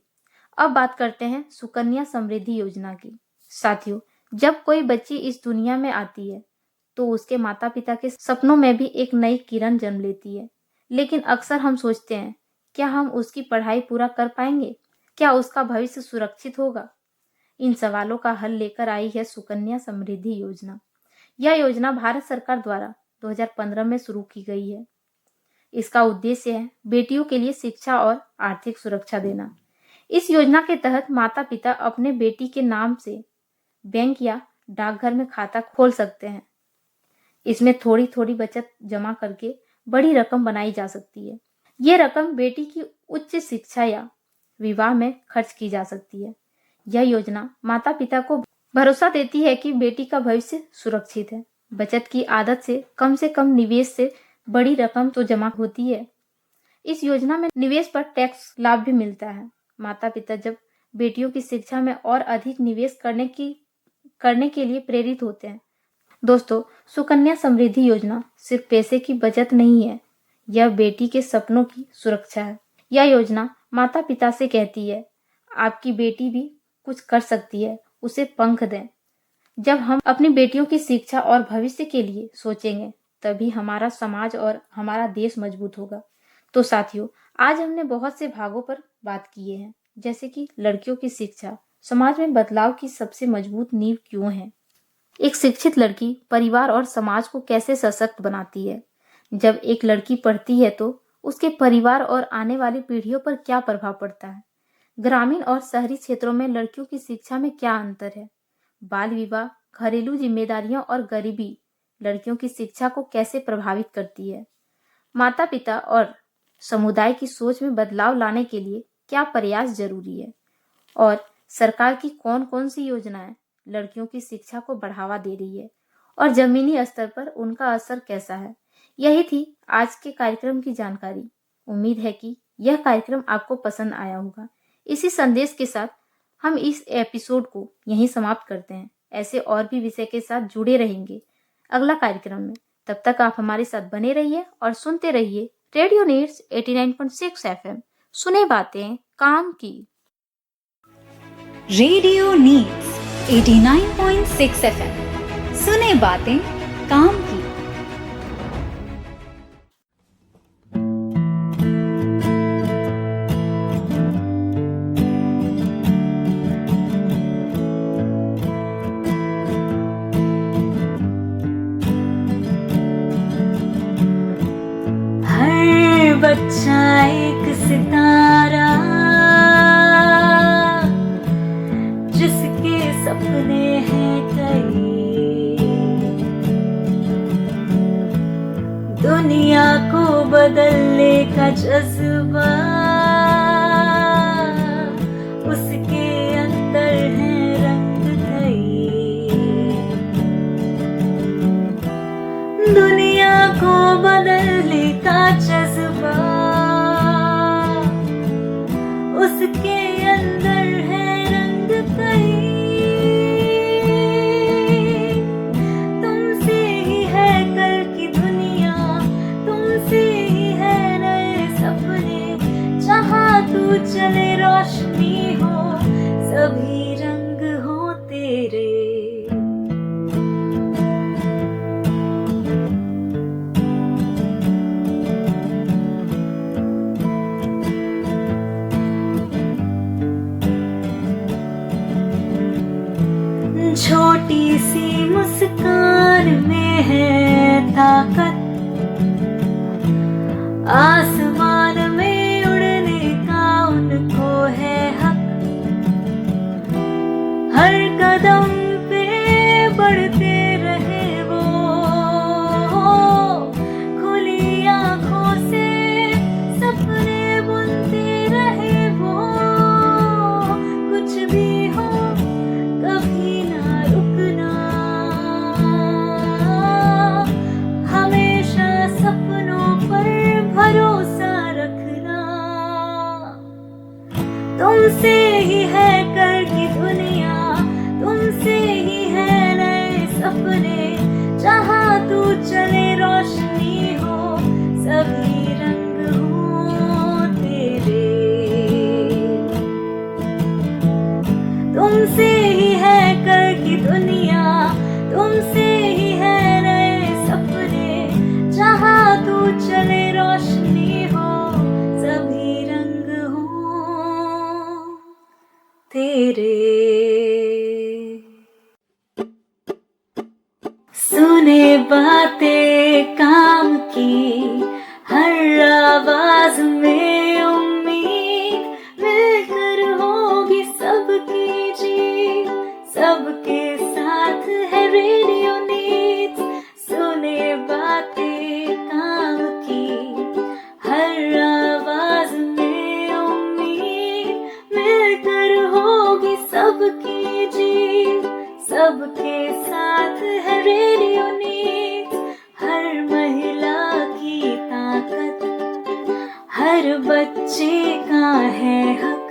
Speaker 2: अब बात करते हैं सुकन्या समृद्धि योजना की। साथियों, जब कोई बच्ची इस दुनिया में आती है तो उसके माता पिता के सपनों में भी एक नई किरण जन्म लेती है। लेकिन अक्सर हम सोचते हैं, क्या हम उसकी पढ़ाई पूरा कर पाएंगे? क्या उसका भविष्य सुरक्षित होगा? इन सवालों का हल लेकर आई है सुकन्या समृद्धि योजना। यह योजना भारत सरकार द्वारा 2015 में शुरू की गई है। इसका उद्देश्य है बेटियों के लिए शिक्षा और आर्थिक सुरक्षा देना। इस योजना के तहत माता पिता अपने बेटी के नाम से बैंक या डाकघर में खाता खोल सकते हैं। इसमें थोड़ी थोड़ी बचत जमा करके बड़ी रकम बनाई जा सकती है। ये रकम बेटी की उच्च शिक्षा या विवाह में खर्च की जा सकती है। यह योजना माता पिता को भरोसा देती है कि बेटी का भविष्य सुरक्षित है। बचत की आदत से कम निवेश से बड़ी रकम तो जमा होती है। इस योजना में निवेश पर टैक्स लाभ भी मिलता है। माता पिता जब बेटियों की शिक्षा में और अधिक निवेश करने के लिए प्रेरित होते हैं। दोस्तों, सुकन्या समृद्धि योजना सिर्फ पैसे की बचत नहीं है, यह बेटी के सपनों की सुरक्षा है। यह योजना माता पिता से कहती है, आपकी बेटी भी कुछ कर सकती है, उसे पंख दें। जब हम अपनी बेटियों की शिक्षा और भविष्य के लिए सोचेंगे, तभी हमारा समाज और हमारा देश मजबूत होगा। तो साथियों, आज हमने बहुत से भागों पर बात किए हैं, जैसे कि लड़कियों की शिक्षा समाज में बदलाव की सबसे मजबूत नींव क्यों है, एक शिक्षित लड़की परिवार और समाज को कैसे सशक्त बनाती है, जब एक लड़की पढ़ती है तो उसके परिवार और आने वाली पीढ़ियों पर क्या प्रभाव पड़ता है, ग्रामीण और शहरी क्षेत्रों में लड़कियों की शिक्षा में क्या अंतर है, बाल विवाह, घरेलू जिम्मेदारियां और गरीबी लड़कियों की शिक्षा को कैसे प्रभावित करती है, माता पिता और समुदाय की सोच में बदलाव लाने के लिए क्या प्रयास जरूरी है, और सरकार की कौन कौन सी योजनाएं लड़कियों की शिक्षा को बढ़ावा दे रही है और जमीनी स्तर पर उनका असर कैसा है। यही थी आज के कार्यक्रम की जानकारी। उम्मीद है कि यह कार्यक्रम आपको पसंद आया होगा। इसी संदेश के साथ हम इस एपिसोड को यहीं समाप्त करते हैं। ऐसे और भी विषय के साथ जुड़े रहेंगे अगला कार्यक्रम में। तब तक आप हमारे साथ बने रहिए और सुनते रहिए रेडियो नीड्स 89.6 FM। सुने बातें काम की।
Speaker 1: रेडियो नीड्स 89.6 FM, सुने बातें काम की। हर बच्चा एक सितारा, जिसके सपने हैं कई, दुनिया को बदलने का जज्बा उसके अंदर है रंग कई, दुनिया को बदलने का जज्बा उसके अंदर है रंग कई, तुमसे ही है कल की दुनिया, तुमसे ही है नए सपने, जहाँ तू चले रोशनी हो, सभी रंग हो तेरे। छोटी सी मुस्कान में है ताकत, आसमान में उड़ने का उनको है हक, हर कदम तुमसे ही है कल की दुनिया, तुमसे ही है नए सपने, जहाँ तू चले रोशनी हो, सभी रंग हो तेरे। सुने बातें काम की, हर आवाज में उम्मीद, मिलकर होगी सबकी जी, सबके साथ है रेडियो नीड्स। सुने बातें काम की, हर आवाज में उम्मीद, मिलकर होगी सबकी जी, सबके साथ है रेडियो नीड्स। हर महिला की ताकत, हर बच्चे का है हक,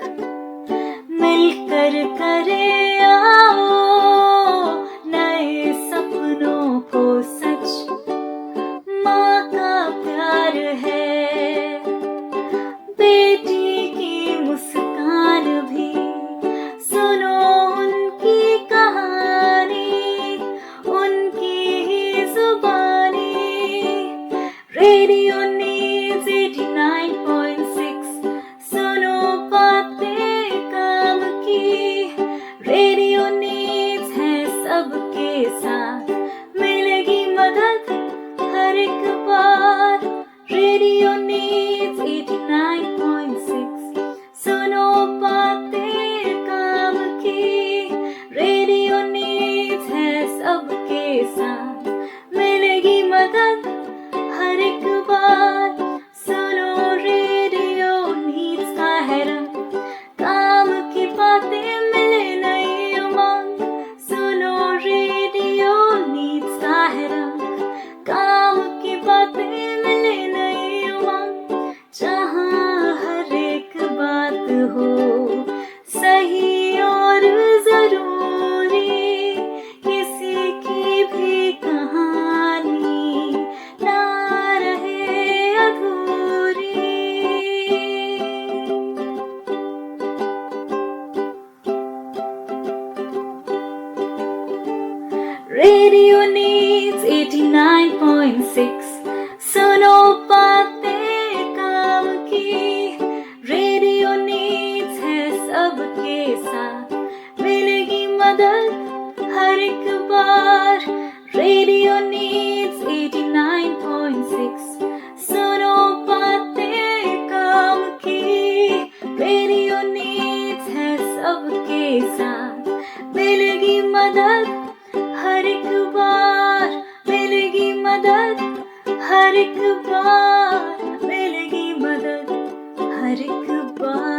Speaker 1: मिलकर करे आओ नए सपनों को सच। माँ का प्यार है, बेटी की मुस्कान भी, सुनो उनकी कहानी, उनकी ही जुबानी। रेडियो न्यूज़ 89.6, सुनो बातें काम की। रेडियो न्यूज़ है सबके साथ, मिलेगी मदद हर एक बार। रेडियो न्यूज़ 89.6, सुनो बातें काम की। रेडियो न्यूज़ है सबके साथ, मिलेगी मदद हर एक बार। सुनो रेडियो न्यूज़ का है रंग, काम की बातें मिले नई उमंग। सुनो रेडियो न्यूज़ का है रंग, काम की बातें मिले नई उमंग। जहाँ हर एक बात हो सही और जरूरी, किसी की भी कहानी ना रहे अधूरी। रेडियो न्यूज़ 89.6, सुनो बातें काम की। रेडियो न्यूज़ है सबके साथ, मिलेगी मदद हर एक बार। रेडियो न्यूज़ 89.6, सुनो बातें काम की। रेडियो न्यूज़ है सबके साथ, मिलेगी मदद हर एक बार, मिलेगी मदद हर एक बार, मिलेगी मदद हर एक बार।